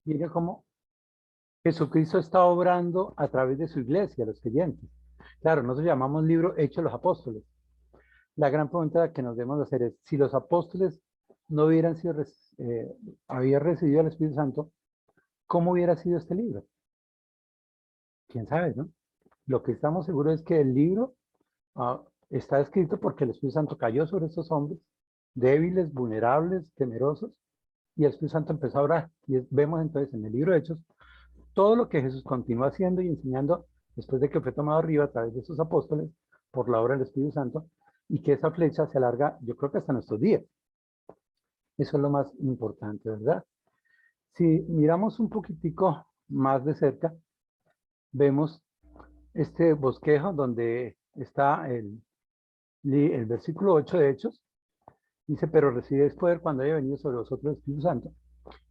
Mire cómo Jesucristo está obrando a través de su iglesia, los creyentes. Claro, nosotros llamamos libro Hechos de los Apóstoles. La gran pregunta que nos debemos hacer es, si los apóstoles no hubieran sido, habían recibido el Espíritu Santo, ¿cómo hubiera sido este libro? ¿Quién sabe, no? Lo que estamos seguros es que el libro está escrito porque el Espíritu Santo cayó sobre estos hombres, débiles, vulnerables, temerosos, y el Espíritu Santo empezó a orar. Y vemos entonces en el libro de Hechos todo lo que Jesús continuó haciendo y enseñando después de que fue tomado arriba a través de sus apóstoles por la obra del Espíritu Santo, y que esa flecha se alarga, yo creo que hasta nuestros días. Eso es lo más importante, ¿verdad? Si miramos un poquitico más de cerca, vemos este bosquejo donde está el versículo 8 de Hechos. Dice, pero recibiréis poder cuando haya venido sobre vosotros el Espíritu Santo,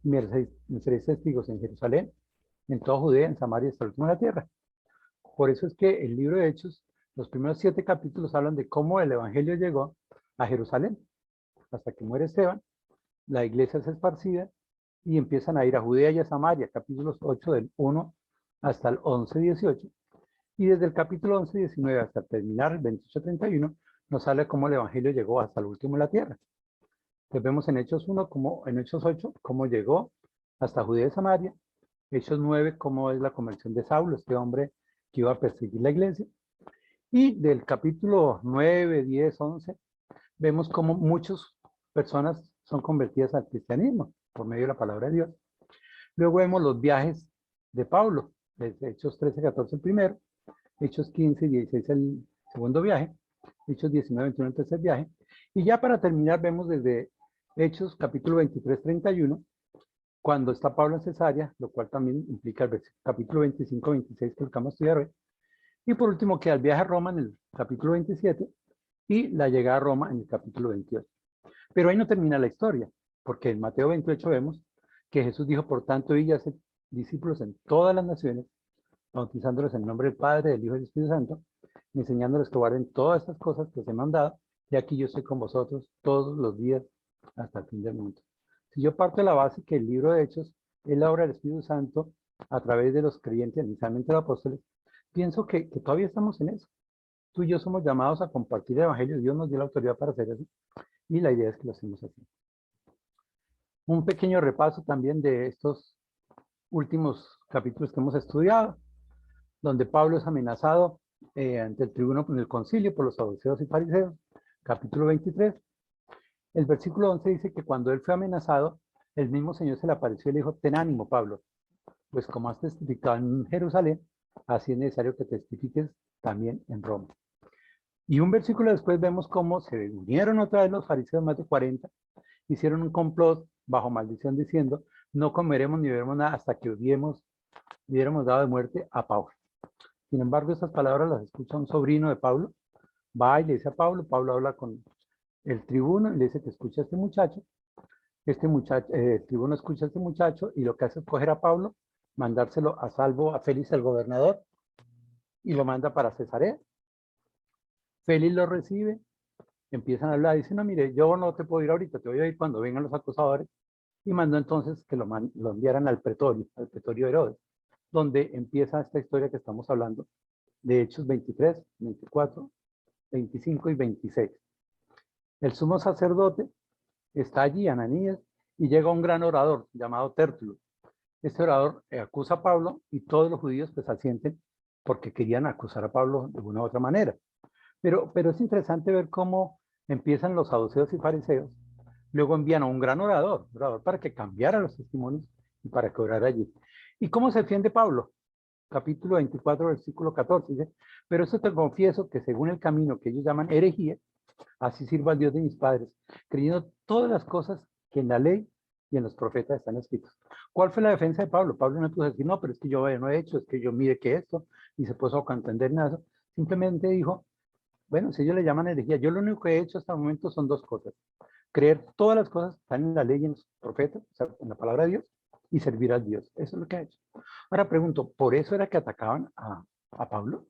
y me seréis testigos en Jerusalén, en toda Judea, en Samaria, hasta el último de la tierra. Por eso es que el libro de Hechos, los primeros 7 capítulos hablan de cómo el Evangelio llegó a Jerusalén, hasta que muere Esteban, la iglesia es esparcida y empiezan a ir a Judea y a Samaria, capítulos 8 del 1 hasta el 11-18, y desde el capítulo 11-19 hasta terminar el 28-31, nos habla cómo el Evangelio llegó hasta el último de la tierra. Entonces vemos en Hechos 1, como en Hechos 8, cómo llegó hasta Judea y Samaria. Hechos 9, cómo es la conversión de Saulo, este hombre que iba a perseguir la iglesia. Y del capítulo 9, 10, 11, vemos cómo muchas personas son convertidas al cristianismo por medio de la palabra de Dios. Luego vemos los viajes de Pablo, desde Hechos 13, 14 el primero, Hechos 15 y 16 el segundo viaje, Hechos 19, 21 el tercer viaje. Y ya para terminar vemos desde Hechos capítulo 23, 31, cuando está Pablo en Cesarea, lo cual también implica el capítulo 25, 26 que vamos a estudiar hoy. Y por último queda el viaje a Roma en el capítulo 27 y la llegada a Roma en el capítulo 28. Pero ahí no termina la historia, porque en Mateo 28 vemos que Jesús dijo, por tanto, y hacer discípulos en todas las naciones, bautizándolos en el nombre del Padre, del Hijo y del Espíritu Santo, enseñándoles que guarden todas estas cosas que os he mandado, y aquí yo estoy con vosotros todos los días hasta el fin del mundo. Si yo parto de la base que el libro de Hechos es la obra del Espíritu Santo a través de los creyentes, inicialmente los apóstoles, pienso que todavía estamos en eso. Tú y yo somos llamados a compartir el Evangelio, Dios nos dio la autoridad para hacer eso, y la idea es que lo hacemos así. Un pequeño repaso también de estos últimos capítulos que hemos estudiado, donde Pablo es amenazado ante el tribuno en el concilio por los saduceos y fariseos, capítulo 23. El versículo 11 dice que cuando él fue amenazado, el mismo Señor se le apareció y le dijo, ten ánimo, Pablo, pues como has testificado en Jerusalén, así es necesario que testifiques también en Roma. Y un versículo después vemos cómo se unieron otra vez los fariseos, más de 40, hicieron un complot bajo maldición diciendo, no comeremos ni beberemos nada hasta que hubiéramos dado de muerte a Pablo. Sin embargo, estas palabras las escucha un sobrino de Pablo, va y le dice a Pablo, Pablo habla con el tribuno y le dice que escucha a este muchacho, el tribuno escucha a este muchacho y lo que hace es coger a Pablo, mandárselo a salvo a Félix el gobernador y lo manda para Cesarea. Félix lo recibe, empiezan a hablar, dice, no, mire, yo no te puedo ir ahorita, te voy a ir cuando vengan los acusadores, y mandó entonces que lo enviaran al pretorio de Herodes, donde empieza esta historia que estamos hablando, de Hechos 23, 24, 25 y 26. El sumo sacerdote está allí, Ananías, y llega un gran orador llamado Tértulo. Este orador acusa a Pablo y todos los judíos pues asienten porque querían acusar a Pablo de una u otra manera. Pero es interesante ver cómo empiezan los saduceos y fariseos, luego envían a un gran orador para que cambiara los testimonios y para que orara allí. ¿Y cómo se defiende Pablo? Capítulo 24, versículo 14, dice, pero esto te confieso que según el camino que ellos llaman herejía, así sirva al Dios de mis padres, creyendo todas las cosas que en la ley y en los profetas están escritos. ¿Cuál fue la defensa de Pablo? Pablo no pudo decir, no, pero es que yo no he hecho, es que yo mire que esto, y se puso a contender nada. Simplemente dijo, bueno, si ellos le llaman herejía, yo lo único que he hecho hasta el momento son dos cosas. Creer todas las cosas que están en la ley y en los profetas, o sea, en la palabra de Dios, y servir a Dios. Eso es lo que ha hecho. Ahora pregunto, ¿por eso era que atacaban a Pablo?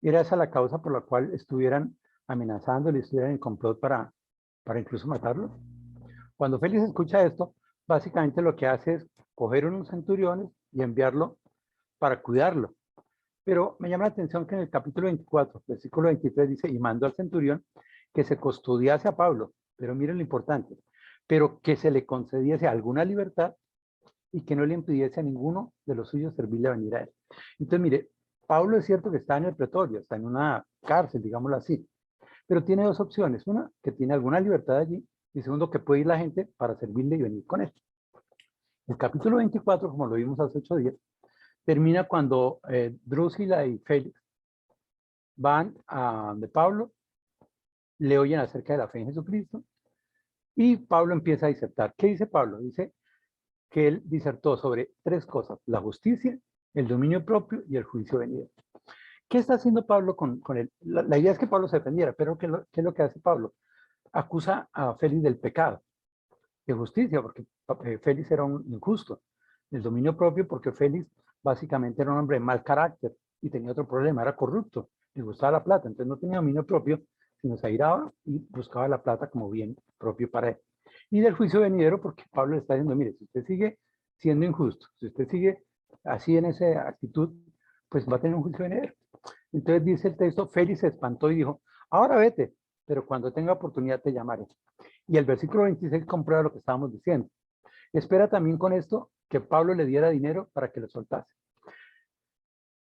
¿Era esa la causa por la cual estuvieran amenazándole, estuvieran en complot para incluso matarlo? Cuando Félix escucha esto, básicamente lo que hace es coger unos centuriones y enviarlo para cuidarlo. Pero me llama la atención que en el capítulo 24, versículo 23 dice, y mandó al centurión que se custodiase a Pablo, pero miren lo importante, pero que se le concediese alguna libertad y que no le impidiese a ninguno de los suyos servirle a venir a él. Entonces, mire, Pablo es cierto que está en el pretorio, está en una cárcel, digámoslo así, pero tiene dos opciones. Una, que tiene alguna libertad allí, y segundo, que puede ir la gente para servirle y venir con él. El capítulo 24, como lo vimos hace 8 días, termina cuando Drusila y Félix van a donde Pablo, le oyen acerca de la fe en Jesucristo, y Pablo empieza a disertar. ¿Qué dice Pablo? Dice que él disertó sobre 3 cosas: la justicia, el dominio propio y el juicio venidero. ¿Qué está haciendo Pablo con él? La idea es que Pablo se defendiera, pero ¿qué es lo que hace Pablo? Acusa a Félix del pecado, de justicia, porque Félix era un injusto, el dominio propio, porque Félix básicamente era un hombre de mal carácter y tenía otro problema, era corrupto, le gustaba la plata, entonces no tenía dominio propio, sino se airaba y buscaba la plata como bien propio para él. Y del juicio venidero, porque Pablo le está diciendo, mire, si usted sigue siendo injusto, si usted sigue así en esa actitud, pues va a tener un juicio venidero. Entonces dice el texto, Félix se espantó y dijo, ahora vete, pero cuando tenga oportunidad te llamaré. Y el versículo 26 comprueba lo que estábamos diciendo. Espera también con esto que Pablo le diera dinero para que lo soltase.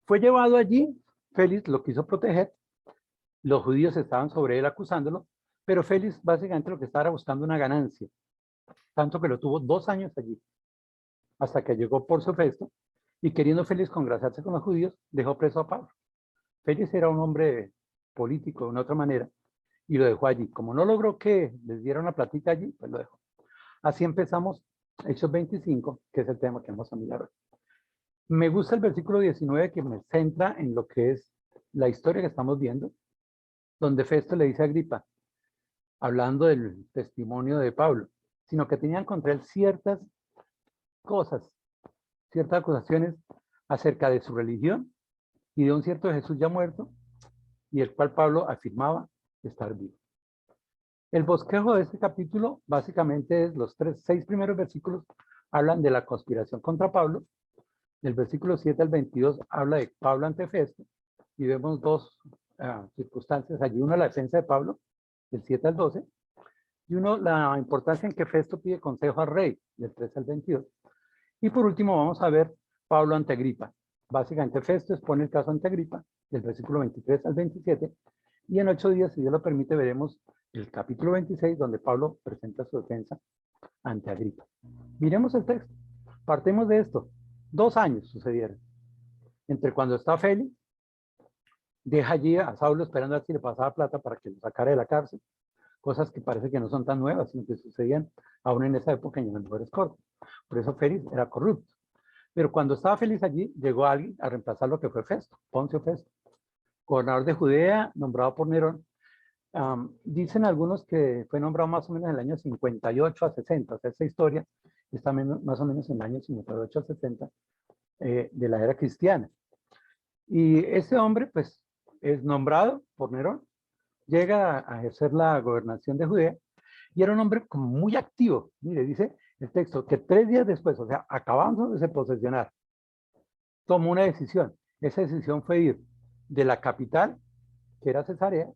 Fue llevado allí, Félix lo quiso proteger, los judíos estaban sobre él acusándolo, pero Félix básicamente lo que estaba era buscando una ganancia, tanto que lo tuvo 2 años allí, hasta que llegó Porcio Festo, y queriendo Félix congraciarse con los judíos, dejó preso a Pablo. Félix era un hombre político de una otra manera, y lo dejó allí. Como no logró que les diera una plática allí, pues lo dejó. Así empezamos Hechos 25, que es el tema que vamos a mirar hoy. Me gusta el versículo 19 que me centra en lo que es la historia que estamos viendo, donde Festo le dice a Agripa, hablando del testimonio de Pablo, sino que tenían contra él ciertas cosas, ciertas acusaciones acerca de su religión y de un cierto Jesús ya muerto, y el cual Pablo afirmaba estar vivo. El bosquejo de este capítulo básicamente es los 6 primeros versículos hablan de la conspiración contra Pablo. Del versículo 7 al 22 habla de Pablo ante Festo y vemos 2 circunstancias allí. Una, la defensa de Pablo, del 7 al 12, y uno, la importancia en que Festo pide consejo al rey, del 13 al 22. Y por último vamos a ver Pablo ante Agripa. Básicamente Festo expone el caso ante Agripa, del versículo 23 al 27, y en 8 días, si Dios lo permite, veremos el capítulo 26, donde Pablo presenta su defensa ante Agripa. Miremos el texto. Partemos de esto. 2 años sucedieron. Entre cuando está Félix, deja allí a Saulo esperando a ver si le pasaba plata para que lo sacara de la cárcel. Cosas que parece que no son tan nuevas, sino que sucedían aún en esa época y en los mejores cortes. Por eso Félix era corrupto. Pero cuando estaba Félix allí, llegó alguien a reemplazar lo que fue Festo, Poncio Festo, gobernador de Judea, nombrado por Nerón. Dicen algunos que fue nombrado más o menos en el año 58 a 60, o sea, esa historia está más o menos en el año 58 a 60 de la era cristiana. Y ese hombre, pues, es nombrado por Nerón, llega a ejercer la gobernación de Judea, y era un hombre como muy activo. Mire, dice el texto, que 3 días después, o sea, acabando de posesionar, tomó una decisión. Esa decisión fue ir de la capital, que era Cesarea,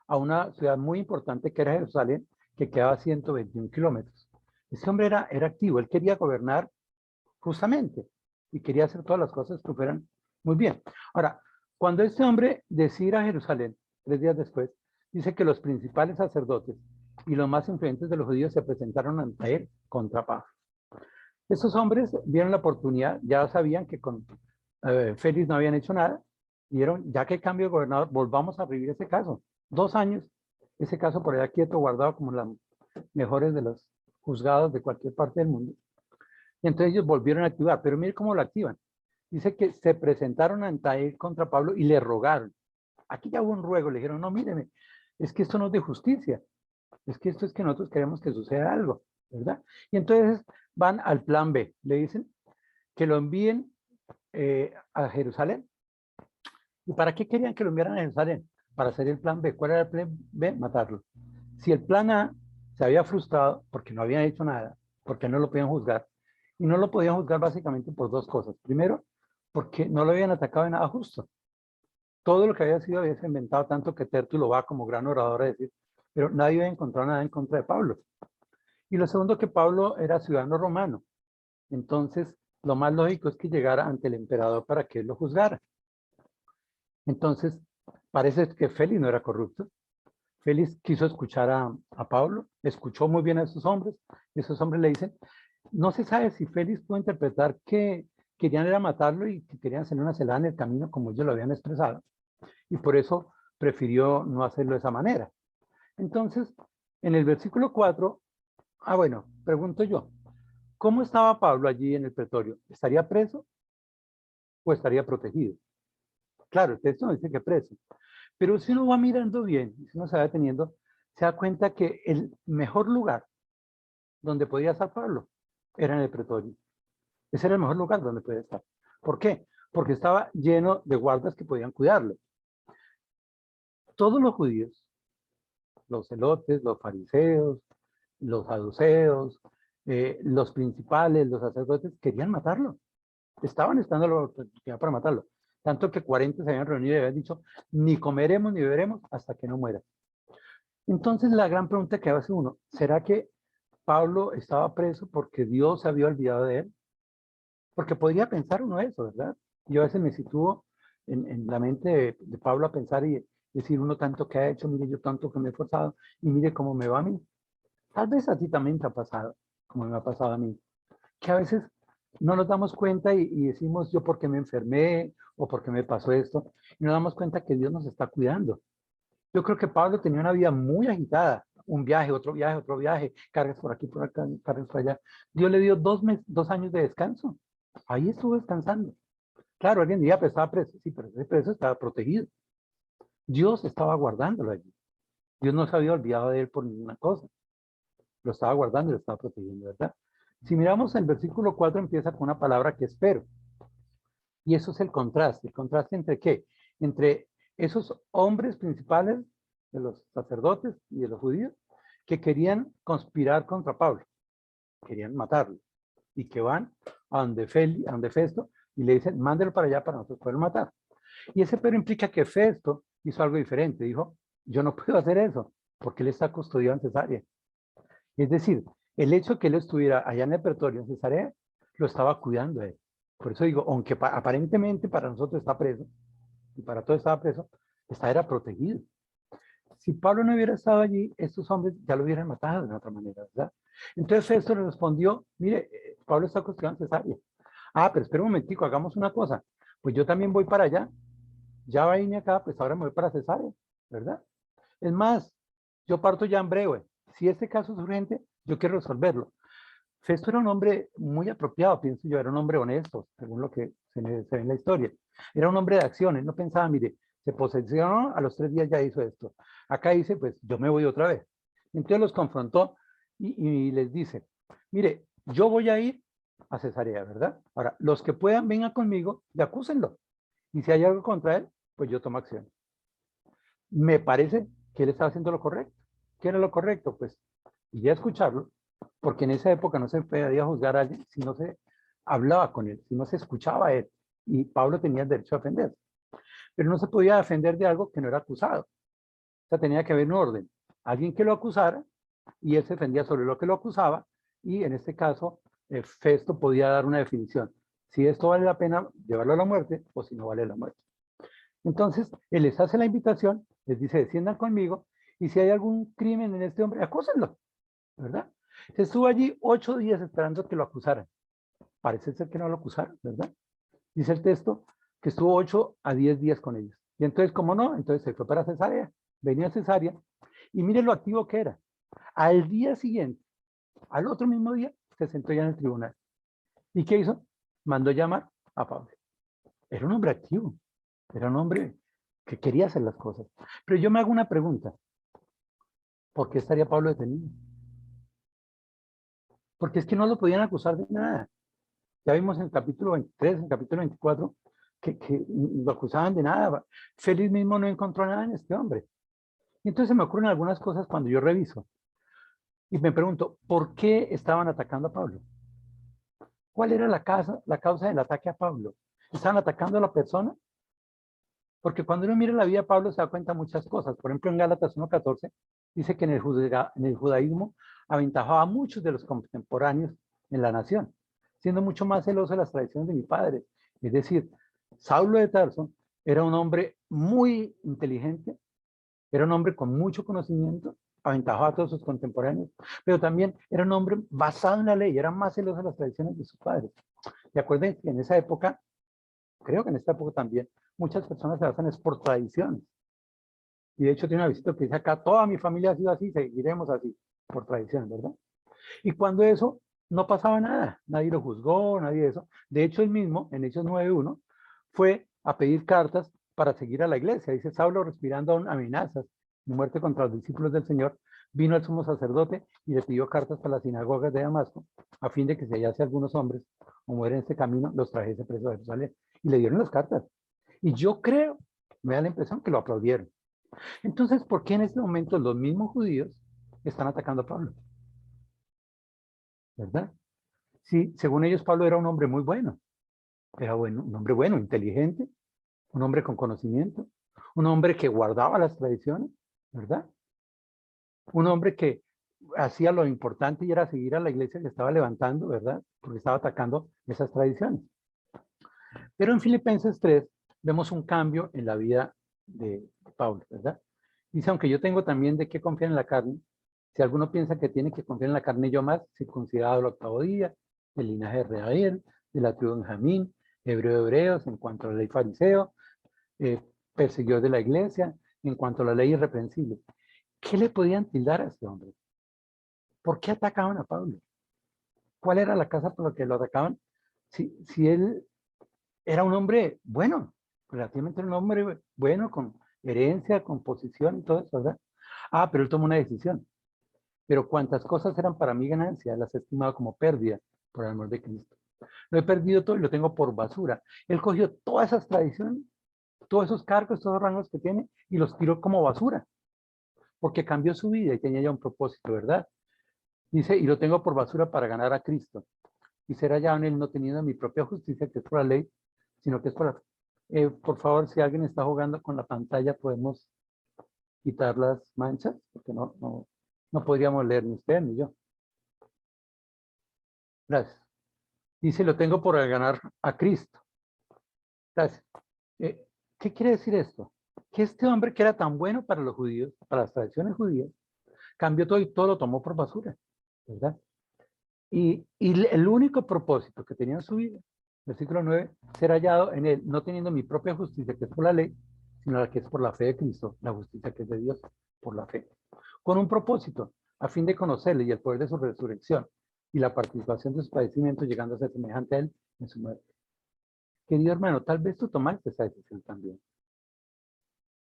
a una ciudad muy importante que era Jerusalén, que quedaba a 121 kilómetros. Ese hombre era activo, él quería gobernar justamente y quería hacer todas las cosas que fueran muy bien. Ahora, cuando este hombre decide ir a Jerusalén, 3 días después, dice que los principales sacerdotes y los más influyentes de los judíos se presentaron ante él contra Pablo. Estos hombres vieron la oportunidad, ya sabían que con Félix no habían hecho nada, dieron, ya que cambio de gobernador, volvamos a revivir ese caso. 2 años, ese caso por allá quieto, guardado como las mejores de los juzgados de cualquier parte del mundo. Y entonces ellos volvieron a activar, pero mire cómo lo activan. Dice que se presentaron ante él contra Pablo y le rogaron. Aquí ya hubo un ruego, le dijeron, no, míreme, es que esto no es de justicia, es que esto es que nosotros queremos que suceda algo, ¿verdad? Y entonces van al plan B, le dicen que lo envíen a Jerusalén. ¿Y para qué querían que lo enviaran a Jerusalén? Para hacer el plan B. ¿Cuál era el plan B? Matarlo. Si el plan A se había frustrado porque no habían hecho nada, porque no lo podían juzgar, Y no lo podían juzgar básicamente por dos cosas. Primero, porque no lo habían atacado en nada justo. Todo lo que había sido inventado, tanto que Tértulo va como gran orador a decir, pero nadie había encontrado nada en contra de Pablo. Y lo segundo, que Pablo era ciudadano romano. Entonces, lo más lógico es que llegara ante el emperador para que él lo juzgara. Entonces, parece que Félix no era corrupto. Félix quiso escuchar a Pablo, escuchó muy bien a esos hombres, y esos hombres le dicen, no se sabe si Félix pudo interpretar que querían era matarlo y que querían hacer una celada en el camino como ellos lo habían expresado, y por eso prefirió no hacerlo de esa manera. Entonces, en el versículo 4, bueno, pregunto yo, ¿cómo estaba Pablo allí en el pretorio? ¿Estaría preso o estaría protegido? Claro, el texto no dice que preso, pero si uno va mirando bien, si uno se va deteniendo, se da cuenta que el mejor lugar donde podía estar Pablo era en el pretorio. Ese era el mejor lugar donde podía estar. ¿Por qué? Porque estaba lleno de guardas que podían cuidarlo. Todos los judíos, los celotes, los fariseos, los saduceos, los principales, los sacerdotes, querían matarlo. Estaban estando para matarlo. Tanto que 40 se habían reunido y habían dicho, ni comeremos ni beberemos hasta que no muera. Entonces la gran pregunta que hace uno, ¿será que Pablo estaba preso porque Dios se había olvidado de él? Porque podría pensar uno eso, ¿verdad? Yo a veces me sitúo en la mente de Pablo a pensar y decir uno tanto que ha hecho, mire yo tanto que me he esforzado y mire cómo me va a mí. Tal vez a ti también te ha pasado, como me ha pasado a mí, que a veces no nos damos cuenta y decimos yo porque me enfermé o porque me pasó esto, y nos damos cuenta que Dios nos está cuidando. Yo creo que Pablo tenía una vida muy agitada, un viaje, otro viaje, cargas por aquí, por acá, cargas por allá. Dios le dio 2 años de descanso. Ahí estuvo descansando. Claro, alguien diría, pero estaba preso. Sí, pero ese preso estaba protegido. Dios estaba guardándolo allí. Dios no se había olvidado de él por ninguna cosa. Lo estaba guardando y lo estaba protegiendo, ¿verdad? Si miramos el versículo 4 empieza con una palabra que espero. Y eso es el contraste. ¿El contraste entre qué? Entre esos hombres principales de los sacerdotes y de los judíos que querían conspirar contra Pablo, querían matarlo, y que van a donde Festo y le dicen, mándelo para allá para nosotros poderlo matar. Y ese pero implica que Festo hizo algo diferente, dijo, yo no puedo hacer eso, porque él está custodiado en Cesarea. Es decir, el hecho de que él estuviera allá en el pretorio en Cesarea, lo estaba cuidando a él. Por eso digo, aunque aparentemente para nosotros está preso, y para todos estaba preso, era protegido. Si Pablo no hubiera estado allí, estos hombres ya lo hubieran matado de otra manera, ¿verdad? Entonces Festo le respondió, mire, Pablo está custodiado en Cesarea. Pero espera un momentico, hagamos una cosa. Pues yo también voy para allá. Ya vine acá, pues ahora me voy para Cesarea, ¿verdad? Es más, yo parto ya en breve. Si este caso es urgente, yo quiero resolverlo. Festo era un hombre muy apropiado, pienso yo, era un hombre honesto, según lo que se ve en la historia. Era un hombre de acciones, no pensaba, mire, se posesionó, a los 3 días ya hizo esto. Acá dice, pues yo me voy otra vez. Entonces los confrontó y les dice, mire, yo voy a ir a Cesarea, ¿verdad? Ahora, los que puedan, vengan conmigo y acúsenlo. Y si hay algo contra él, pues yo tomo acción. Me parece que él estaba haciendo lo correcto. ¿Qué era lo correcto? Pues, y ya escucharlo, porque en esa época no se podía juzgar a alguien si no se hablaba con él, si no se escuchaba a él. Y Pablo tenía el derecho a defenderse. Pero no se podía defender de algo que no era acusado. O sea, tenía que haber un orden. Alguien que lo acusara y él se defendía sobre lo que lo acusaba y en este caso Festo podía dar una definición. Si esto vale la pena llevarlo a la muerte o si no vale la muerte. Entonces, él les hace la invitación, les dice, desciendan conmigo y si hay algún crimen en este hombre, acúsenlo, ¿verdad? Se estuvo allí 8 días esperando que lo acusaran. Parece ser que no lo acusaron, ¿verdad? Dice el texto que estuvo 8 a 10 días con ellos. Y entonces, ¿cómo no? Entonces se fue para Cesarea, venía a Cesarea y mire lo activo que era. Al día siguiente, al otro mismo día, se sentó ya en el tribunal. ¿Y qué hizo? Mandó llamar a Pablo. Era un hombre activo, era un hombre que quería hacer las cosas. Pero yo me hago una pregunta. ¿Por qué estaría Pablo detenido? Porque es que no lo podían acusar de nada. Ya vimos en el capítulo 23, en el capítulo 24, que lo acusaban de nada. Félix mismo no encontró nada en este hombre. Y entonces me ocurren algunas cosas cuando yo reviso. Y me pregunto, ¿por qué estaban atacando a Pablo? ¿Cuál era la causa del ataque a Pablo? ¿Estaban atacando a la persona? Porque cuando uno mira la vida de Pablo se da cuenta de muchas cosas. Por ejemplo, en Gálatas 1:14 dice que en el judaísmo aventajaba a muchos de los contemporáneos en la nación, siendo mucho más celoso de las tradiciones de mi padre. Es decir, Saulo de Tarso era un hombre muy inteligente, era un hombre con mucho conocimiento, aventajaba a todos sus contemporáneos, pero también era un hombre basado en la ley, era más celoso de las tradiciones de sus padres. Y acuérdense que en esa época, creo que en esta época también, muchas personas se basan es por tradiciones. Y de hecho tiene una visita que dice acá, toda mi familia ha sido así, seguiremos así, por tradiciones, ¿verdad? Y cuando eso, no pasaba nada, nadie lo juzgó, nadie de eso. De hecho, él mismo, en Hechos 9:1, fue a pedir cartas para seguir a la iglesia. Dice, Saulo, respirando amenazas y muerte contra los discípulos del Señor, vino al sumo sacerdote y le pidió cartas para las sinagogas de Damasco, a fin de que si hallase algunos hombres o mueren en este camino, los trajese presos a Jerusalén. Y le dieron las cartas. Y yo creo, me da la impresión que lo aplaudieron. Entonces, ¿por qué en este momento los mismos judíos están atacando a Pablo? ¿Verdad? Sí, según ellos, Pablo era un hombre muy bueno. Era bueno, un hombre bueno, inteligente, un hombre con conocimiento, un hombre que guardaba las tradiciones, ¿verdad? Un hombre que hacía lo importante y era seguir a la iglesia que estaba levantando, ¿verdad? Porque estaba atacando esas tradiciones. Pero en Filipenses 3 vemos un cambio en la vida de Pablo, ¿verdad? Dice, aunque yo tengo también de qué confiar en la carne, si alguno piensa que tiene que confiar en la carne, yo más, circuncidado el 8º día, del linaje de Israel, de la tribu de Benjamín, hebreo de hebreos, en cuanto a la ley fariseo, perseguidor de la iglesia, en cuanto a la ley irreprensible. ¿Qué le podían tildar a este hombre? ¿Por qué atacaban a Pablo? ¿Cuál era la causa por la que lo atacaban? Si él era un hombre bueno, relativamente un hombre bueno, con herencia, con posición y todo eso, ¿verdad? Ah, pero él tomó una decisión. Pero cuantas cosas eran para mí ganancia, las he estimado como pérdida por el amor de Cristo. Lo he perdido todo y lo tengo por basura. Él cogió todas esas tradiciones, todos esos cargos, todos los rangos que tiene y los tiró como basura, porque cambió su vida y tenía ya un propósito, ¿verdad? Dice, y lo tengo por basura para ganar a Cristo. Y ser hallado en él no teniendo mi propia justicia, que es por la ley, sino que es por la... por favor, si alguien está jugando con la pantalla, podemos quitar las manchas, porque no podríamos leer ni usted ni yo. Gracias. Dice, lo tengo por ganar a Cristo. Gracias. ¿Qué quiere decir esto? Que este hombre que era tan bueno para los judíos, para las tradiciones judías, cambió todo y todo lo tomó por basura, ¿verdad? Y el único propósito que tenía en su vida, versículo 9, ser hallado en él, no teniendo mi propia justicia, que es por la ley, sino la que es por la fe de Cristo, la justicia que es de Dios, por la fe. Con un propósito, a fin de conocerle y el poder de su resurrección y la participación de sus padecimientos, llegando a ser semejante a él en su muerte. Querido hermano, tal vez tú tomaste esa decisión también.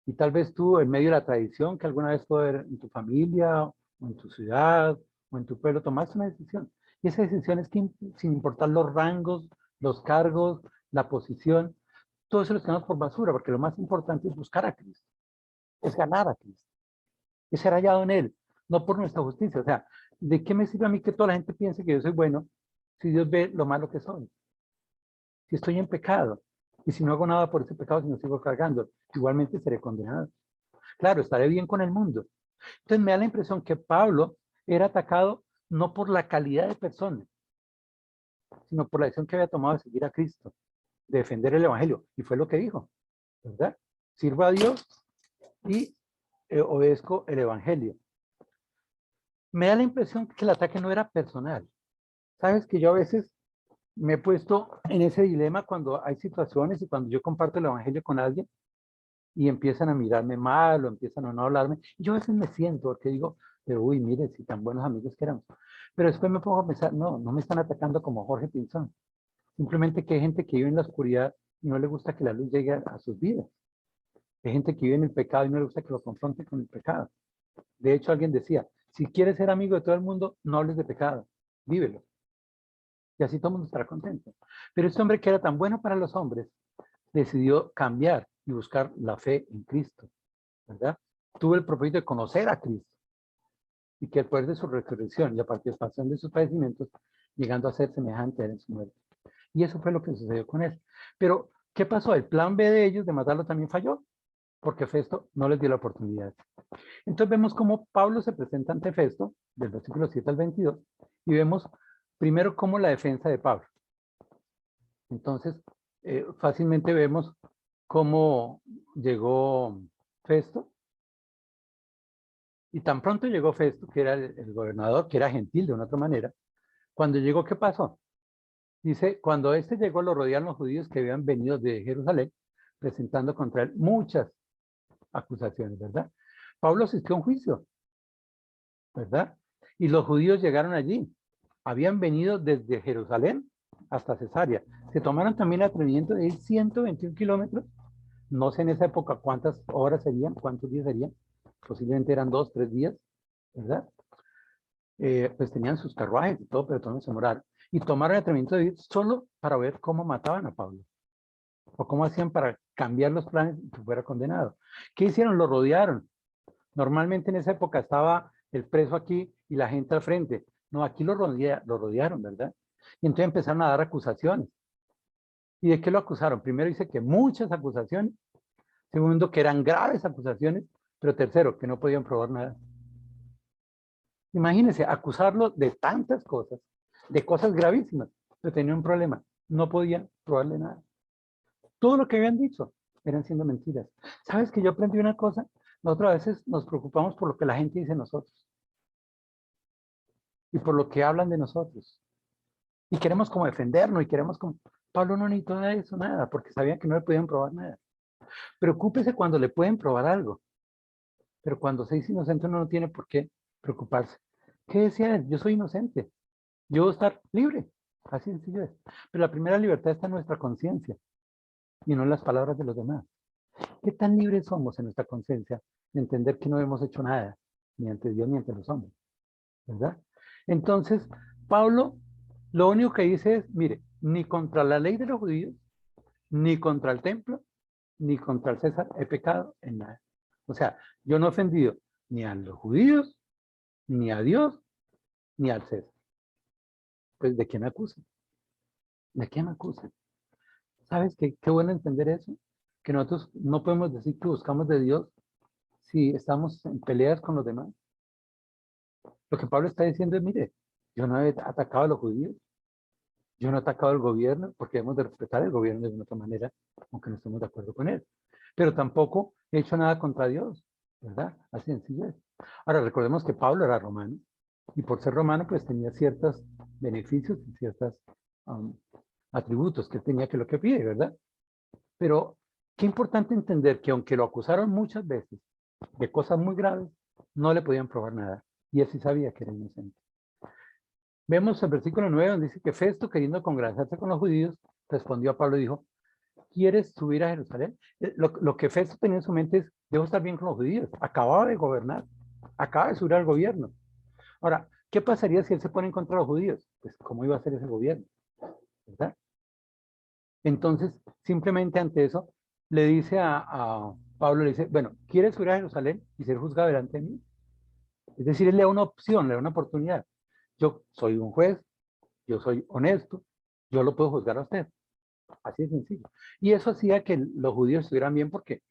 Y tal vez tú, en medio de la tradición que alguna vez puede haber en tu familia, o en tu ciudad, o en tu pueblo, tomaste una decisión. Y esa decisión es que, sin importar los rangos, los cargos, la posición, todo eso lo tenemos por basura, porque lo más importante es buscar a Cristo, es ganar a Cristo, es ser hallado en Él, no por nuestra justicia. O sea, ¿de qué me sirve a mí que toda la gente piense que yo soy bueno si Dios ve lo malo que soy? Si estoy en pecado, y si no hago nada por ese pecado, si no sigo cargando, igualmente seré condenado. Claro, estaré bien con el mundo. Entonces me da la impresión que Pablo era atacado no por la calidad de persona, sino por la decisión que había tomado de seguir a Cristo, de defender el Evangelio. Y fue lo que dijo, ¿verdad? Sirvo a Dios y obedezco el Evangelio. Me da la impresión que el ataque no era personal. Sabes que yo a veces me he puesto en ese dilema cuando hay situaciones y cuando yo comparto el Evangelio con alguien y empiezan a mirarme mal o empiezan a no hablarme. Yo a veces me siento porque digo, pero uy, mire, si tan buenos amigos que éramos. Pero después me pongo a pensar, no me están atacando como Jorge Pinzón. Simplemente que hay gente que vive en la oscuridad y no le gusta que la luz llegue a sus vidas. Hay gente que vive en el pecado y no le gusta que lo confronte con el pecado. De hecho, alguien decía, si quieres ser amigo de todo el mundo, no hables de pecado, vívelo. Y así todo el mundo estará contento. Pero este hombre que era tan bueno para los hombres, decidió cambiar y buscar la fe en Cristo, ¿verdad? Tuvo el propósito de conocer a Cristo y que el poder de su resurrección y la participación de sus padecimientos, llegando a ser semejante a él en su muerte. Y eso fue lo que sucedió con él. Pero, ¿qué pasó? El plan B de ellos de matarlo también falló, porque Festo no les dio la oportunidad. Entonces vemos cómo Pablo se presenta ante Festo, del versículo 7 al 22, y vemos primero cómo la defensa de Pablo. Entonces, fácilmente vemos cómo llegó Festo, y tan pronto llegó Festo, que era el gobernador, que era gentil de una otra manera. Cuando llegó, ¿qué pasó? Dice, cuando este llegó, lo rodearon los judíos que habían venido de Jerusalén, presentando contra él muchas acusaciones, ¿verdad? Pablo asistió a un juicio, ¿verdad? Y los judíos llegaron allí. Habían venido desde Jerusalén hasta Cesarea. Se tomaron también el atrevimiento de ir 121 kilómetros. No sé en esa época cuántas horas serían, cuántos días serían. Posiblemente eran 2, 3 días, ¿verdad? Pues tenían sus carruajes y todo, pero todos se demoraron. Y tomaron el atrevimiento de ir solo para ver cómo mataban a Pablo. O cómo hacían para cambiar los planes y que fuera condenado. ¿Qué hicieron? Lo rodearon. Normalmente en esa época estaba el preso aquí y la gente al frente. No, aquí lo rodearon, ¿verdad? Y entonces empezaron a dar acusaciones. ¿Y de qué lo acusaron? Primero dice que muchas acusaciones. Segundo, que eran graves acusaciones. Pero tercero, que no podían probar nada. Imagínense, acusarlo de tantas cosas, de cosas gravísimas, pero tenía un problema. No podían probarle nada. Todo lo que habían dicho eran siendo mentiras. ¿Sabes que yo aprendí una cosa? Nosotros a veces nos preocupamos por lo que la gente dice de nosotros y por lo que hablan de nosotros. Y queremos como defendernos y queremos como... Pablo no necesitó nada de eso, nada, porque sabía que no le podían probar nada. Preocúpese cuando le pueden probar algo, pero cuando se dice inocente uno no tiene por qué preocuparse. ¿Qué decía él? Yo soy inocente. Yo voy a estar libre. Así sencillo es. Pero la primera libertad está en nuestra conciencia y no en las palabras de los demás. ¿Qué tan libres somos en nuestra conciencia de entender que no hemos hecho nada, ni ante Dios ni ante los hombres? ¿Verdad? Entonces, Pablo lo único que dice es, mire, ni contra la ley de los judíos, ni contra el templo, ni contra el César he pecado en nada. O sea, yo no he ofendido ni a los judíos, ni a Dios, ni al César. Pues, ¿de qué me acusan? ¿De qué me acusan? ¿Sabes qué bueno entender eso? Que nosotros no podemos decir que buscamos de Dios si estamos en peleas con los demás. Lo que Pablo está diciendo es, mire, yo no he atacado a los judíos, yo no he atacado al gobierno, porque debemos de respetar el gobierno de una otra manera, aunque no estemos de acuerdo con él. Pero tampoco he hecho nada contra Dios, ¿verdad? Así sencillo es. Ahora, recordemos que Pablo era romano, y por ser romano, pues tenía ciertos beneficios y ciertos atributos que tenía que lo que pide, ¿verdad? Pero qué importante entender que aunque lo acusaron muchas veces de cosas muy graves, no le podían probar nada. Y él sí sabía que era inocente. Vemos el versículo 9 donde dice que Festo, queriendo congraciarse con los judíos, respondió a Pablo y dijo, ¿quieres subir a Jerusalén? Lo que Festo tenía en su mente es, debo estar bien con los judíos. Acababa de gobernar, acaba de subir al gobierno. Ahora, ¿qué pasaría si él se pone en contra de los judíos? Pues, ¿cómo iba a ser ese gobierno? ¿Verdad? Entonces, simplemente ante eso, le dice a Pablo, le dice, bueno, ¿quieres subir a Jerusalén y ser juzgado delante de mí? Es decir, él le da una opción, le da una oportunidad. Yo soy un juez, yo soy honesto, yo lo puedo juzgar a usted. Así de sencillo. Y eso hacía que los judíos estuvieran bien porque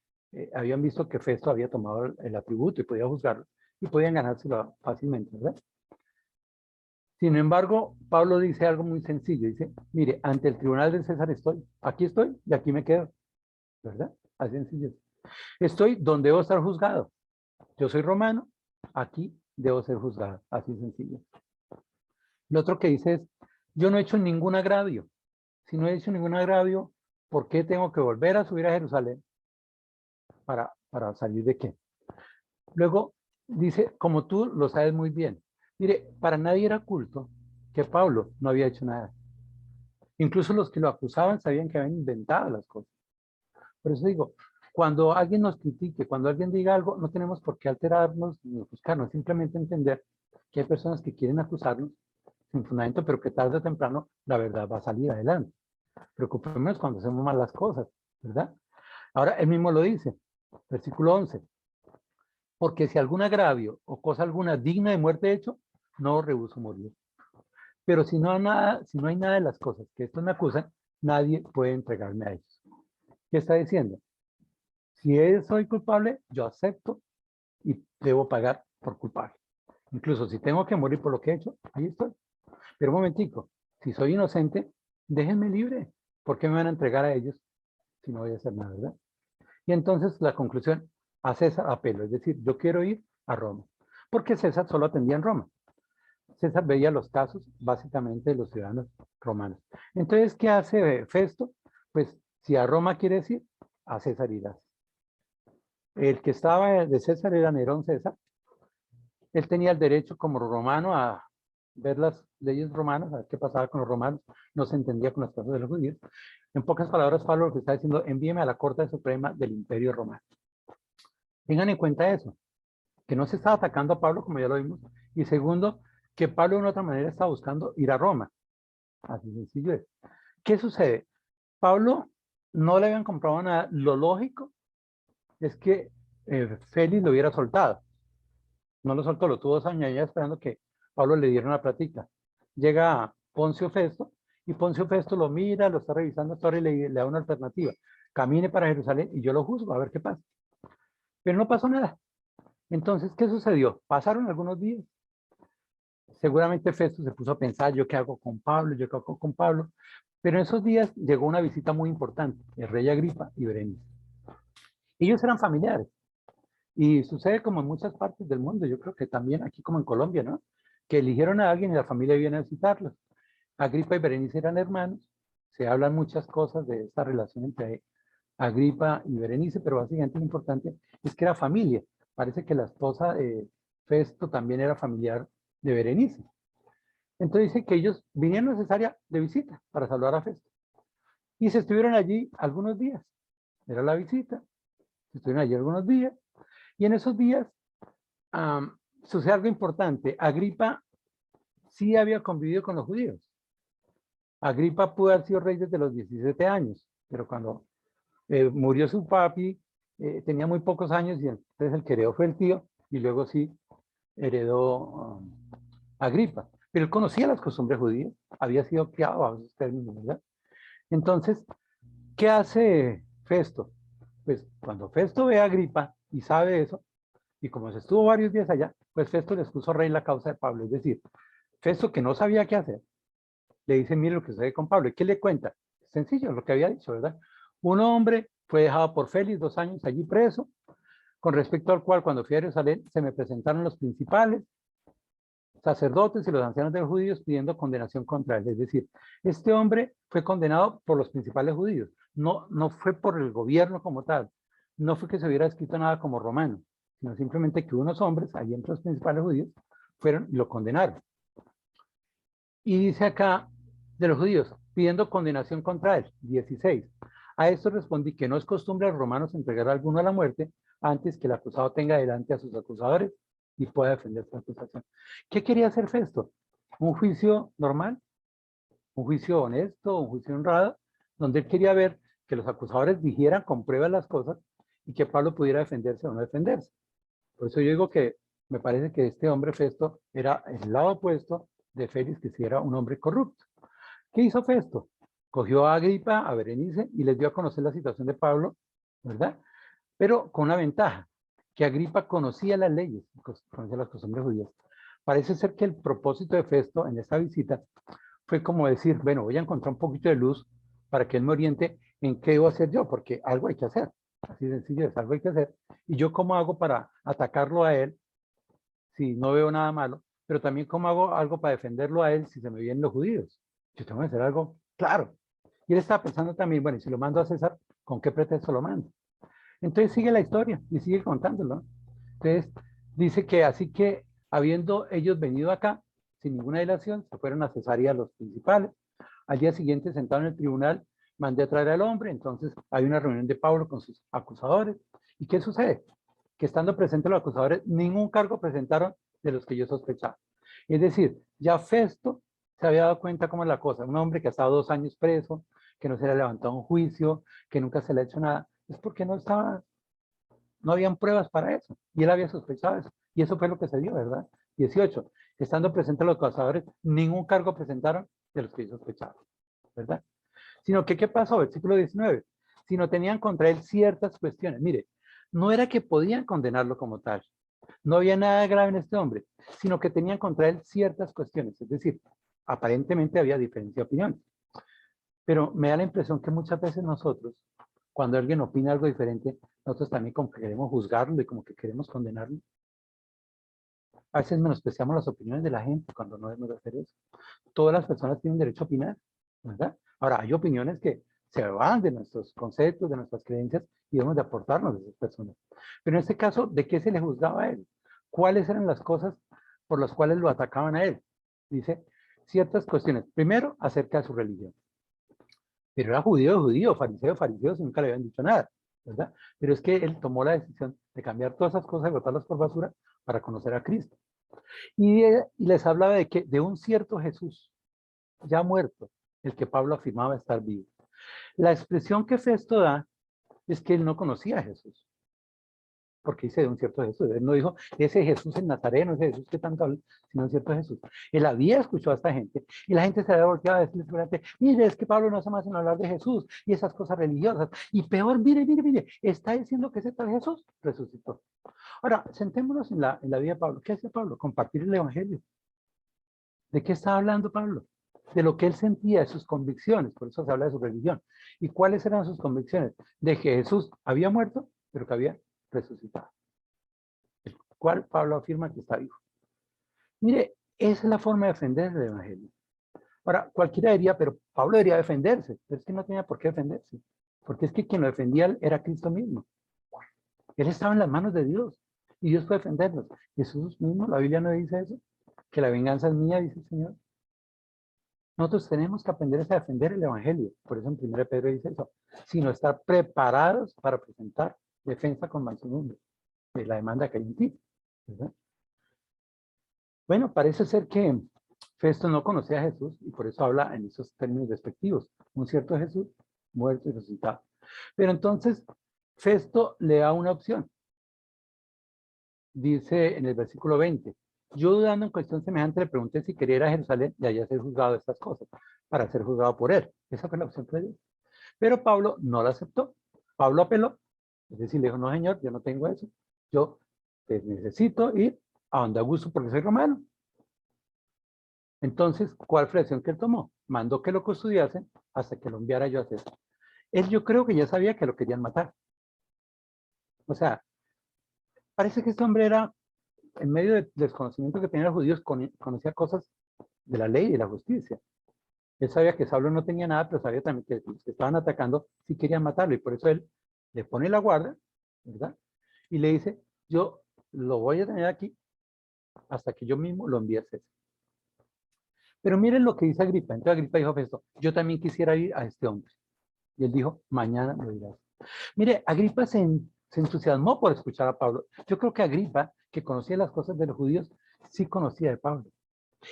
habían visto que Festo había tomado el atributo y podía juzgarlo y podían ganárselo fácilmente, ¿verdad? Sin embargo, Pablo dice algo muy sencillo. Dice, mire, ante el tribunal de César estoy y aquí me quedo, ¿verdad? Así sencillo. Estoy donde debo estar juzgado. Yo soy romano, aquí debo ser juzgado. Así sencillo. Lo otro que dice es, yo no he hecho ningún agravio. Si no he hecho ningún agravio, ¿por qué tengo que volver a subir a Jerusalén? ¿Para salir de qué? Luego dice, como tú lo sabes muy bien. Mire, para nadie era oculto que Pablo no había hecho nada. Incluso los que lo acusaban sabían que habían inventado las cosas. Por eso digo, cuando alguien nos critique, cuando alguien diga algo, no tenemos por qué alterarnos ni ofuscarnos, simplemente entender que hay personas que quieren acusarnos sin fundamento, pero que tarde o temprano la verdad va a salir adelante. Preocupémonos cuando hacemos mal las cosas, ¿verdad? Ahora, él mismo lo dice, versículo 11. Porque si algún agravio o cosa alguna digna de muerte hecho, no rehuso morir. Pero si no hay nada de las cosas que estos me acusan, nadie puede entregarme a ellos. ¿Qué está diciendo? Si soy culpable, yo acepto y debo pagar por culpable. Incluso si tengo que morir por lo que he hecho, ahí estoy. Pero un momentico, si soy inocente, déjenme libre. ¿Por qué me van a entregar a ellos si no voy a hacer nada, verdad? Y entonces la conclusión, a César apelo, es decir, yo quiero ir a Roma. Porque César solo atendía en Roma. César veía los casos básicamente de los ciudadanos romanos. Entonces, ¿qué hace Festo? Pues si a Roma quieres ir, a César irás. El que estaba de César era Nerón César. Él tenía el derecho como romano a ver las leyes romanas, a ver qué pasaba con los romanos. No se entendía con las cosas de los judíos. En pocas palabras, Pablo lo que está diciendo, envíeme a la Corte Suprema del Imperio Romano. Tengan en cuenta eso, que no se estaba atacando a Pablo, como ya lo vimos. Y segundo, que Pablo de una otra manera está buscando ir a Roma. Así sencillo es. ¿Qué sucede? Pablo no le habían comprado nada. Lo lógico es que Félix lo hubiera soltado. No lo soltó, lo tuvo 2 años ya esperando que Pablo le diera una plática. Llega Poncio Festo y Poncio Festo lo mira, lo está revisando hasta ahora y le da una alternativa. Camine para Jerusalén y yo lo juzgo, a ver qué pasa. Pero no pasó nada. Entonces, ¿qué sucedió? Pasaron algunos días. Seguramente Festo se puso a pensar, ¿yo qué hago con Pablo? ¿Yo qué hago con Pablo? Pero en esos días llegó una visita muy importante, el rey Agripa y Berenice. Ellos eran familiares. Y sucede como en muchas partes del mundo, yo creo que también aquí como en Colombia, ¿no? Que eligieron a alguien y la familia viene a visitarlos. Agripa y Berenice eran hermanos, se hablan muchas cosas de esta relación entre Agripa y Berenice, pero básicamente lo importante es que era familia. Parece que la esposa de Festo también era familiar de Berenice. Entonces dice que ellos vinieron necesaria de visita para saludar a Festo. Y se estuvieron allí algunos días. Era la visita. Se estuvieron allí algunos días. Y en esos días sucede algo importante. Agripa sí había convivido con los judíos. Agripa pudo haber sido rey desde los 17 años, pero cuando murió su papi, tenía muy pocos años y entonces el que heredó fue el tío y luego sí heredó Agripa. Pero él conocía las costumbres judías, había sido criado bajo esos términos, ¿verdad? Entonces, ¿qué hace Festo? Pues cuando Festo ve a Agripa y sabe eso, y como se estuvo varios días allá, pues Festo les puso rey la causa de Pablo. Es decir, Festo, que no sabía qué hacer, le dice, mire lo que sucede con Pablo. ¿Y qué le cuenta? Sencillo, lo que había dicho, ¿verdad? Un hombre fue dejado por Félix 2 años allí preso, con respecto al cual cuando fui a Jerusalén se me presentaron los principales sacerdotes y los ancianos de los judíos pidiendo condenación contra él. Es decir, este hombre fue condenado por los principales judíos, no fue por el gobierno como tal, no fue que se hubiera escrito nada como romano, sino simplemente que unos hombres, allí entre los principales judíos, fueron y lo condenaron. Y dice acá de los judíos, pidiendo condenación contra él, 16. A esto respondí que no es costumbre a los romanos entregar a alguno a la muerte antes que el acusado tenga delante a sus acusadores y pueda defender su acusación. ¿Qué quería hacer Festo? ¿Un juicio normal? ¿Un juicio honesto? ¿Un juicio honrado? Donde él quería ver que los acusadores dijeran con pruebas las cosas y que Pablo pudiera defenderse o no defenderse. Por eso yo digo que me parece que este hombre Festo era el lado opuesto de Félix, que sí era un hombre corrupto. ¿Qué hizo Festo? Cogió a Agripa, a Berenice y les dio a conocer la situación de Pablo, ¿verdad? Pero con una ventaja, que Agripa conocía las leyes, conocía las costumbres judías. Parece ser que el propósito de Festo en esta visita fue como decir, bueno, voy a encontrar un poquito de luz para que él me oriente en qué debo hacer yo, porque algo hay que hacer. Así sencillo es, algo hay que hacer. Y yo cómo hago para atacarlo a él si no veo nada malo, pero también cómo hago algo para defenderlo a él si se me vienen los judíos. Yo tengo que hacer algo claro. Y él estaba pensando también, bueno, y si lo mando a César, ¿con qué pretexto lo mando? Entonces sigue la historia y sigue contándolo. Entonces dice que así que habiendo ellos venido acá, sin ninguna dilación, se fueron a Cesarea los principales. Al día siguiente, sentado en el tribunal, mandé a traer al hombre. Entonces hay una reunión de Pablo con sus acusadores. ¿Y qué sucede? Que estando presentes los acusadores, ningún cargo presentaron de los que yo sospechaba. Es decir, ya Festo se había dado cuenta cómo es la cosa. Un hombre que ha estado 2 años preso, que no se le ha levantado un juicio, que nunca se le ha hecho nada, es porque no habían pruebas para eso. Y él había sospechado eso. Y eso fue lo que se dio, ¿verdad? 18. Estando presentes los acusadores, ningún cargo presentaron de los que ellos sospechaban, ¿verdad? Sino que, ¿qué pasó? Versículo 19. Sino tenían contra él ciertas cuestiones. Mire, no era que podían condenarlo como tal. No había nada grave en este hombre, sino que tenían contra él ciertas cuestiones. Es decir, aparentemente había diferencia de opinión. Pero me da la impresión que muchas veces nosotros, cuando alguien opina algo diferente, nosotros también como que queremos juzgarlo y como que queremos condenarlo. A veces menospreciamos las opiniones de la gente cuando no debemos hacer eso. Todas las personas tienen derecho a opinar, ¿verdad? Ahora, hay opiniones que se van de nuestros conceptos, de nuestras creencias y debemos de aportarnos a esas personas. Pero en este caso, ¿de qué se le juzgaba a él? ¿Cuáles eran las cosas por las cuales lo atacaban a él? Dice, ciertas cuestiones. Primero, acerca de su religión. Pero era judío, fariseo, y nunca le habían dicho nada, ¿verdad? Pero es que él tomó la decisión de cambiar todas esas cosas y botarlas por basura para conocer a Cristo. Y les hablaba de que de un cierto Jesús, ya muerto, el que Pablo afirmaba estar vivo. La expresión que Festo da es que él no conocía a Jesús, porque dice de un cierto Jesús. Él no dijo ese Jesús en Nazareno, ese Jesús que tanto habla, sino un cierto Jesús. Él había escuchado a esta gente y la gente se había volteado a decirle seguramente, mire, es que Pablo no hace más sino hablar de Jesús y esas cosas religiosas. Y peor, mire, está diciendo que ese tal Jesús resucitó. Ahora, sentémonos en la vida de Pablo. ¿Qué hace Pablo? Compartir el Evangelio. ¿De qué está hablando Pablo? De lo que él sentía, de sus convicciones, por eso se habla de su religión. ¿Y cuáles eran sus convicciones? De que Jesús había muerto, pero que había resucitado. El cual Pablo afirma que está vivo. Mire, esa es la forma de defender el Evangelio. Ahora, cualquiera diría, pero Pablo debería defenderse, pero es que no tenía por qué defenderse, porque es que quien lo defendía era Cristo mismo. Él estaba en las manos de Dios y Dios puede defendernos. Jesús mismo, la Biblia no dice eso, que la venganza es mía, dice el Señor. Nosotros tenemos que aprender a defender el Evangelio. Por eso en 1 Pedro dice eso. Sino estar preparados para presentar defensa con mansedumbre de la demanda que hay en ti, ¿verdad? Bueno, parece ser que Festo no conocía a Jesús y por eso habla en esos términos despectivos. Un cierto Jesús, muerto y resucitado. Pero entonces, Festo le da una opción. Dice en el versículo 20, yo dudando en cuestión semejante le pregunté si quería ir a Jerusalén y allá ser juzgado de estas cosas, para ser juzgado por él. Esa fue la opción que le dio. Pero Pablo no la aceptó. Pablo apeló, es decir, le dijo, no señor, yo no tengo eso. Yo necesito ir a donde Augusto porque soy romano. Entonces, ¿cuál fue la decisión que él tomó? Mandó que lo custodiasen hasta que lo enviara yo a César. Él yo creo que ya sabía que lo querían matar. O sea, parece que este hombre era, en medio del desconocimiento que tenían los judíos, conocía cosas de la ley y de la justicia. Él sabía que Saulo no tenía nada, pero sabía también que los que estaban atacando sí querían matarlo. Y por eso él le pone la guardia, ¿verdad? Y le dice, yo lo voy a tener aquí hasta que yo mismo lo envíe a César. Pero miren lo que dice Agripa. Entonces Agripa dijo esto, yo también quisiera ir a este hombre. Y él dijo, mañana lo dirás. Mire, Agripa se entusiasmó por escuchar a Pablo. Yo creo que Agripa, que conocía las cosas de los judíos, sí conocía de Pablo.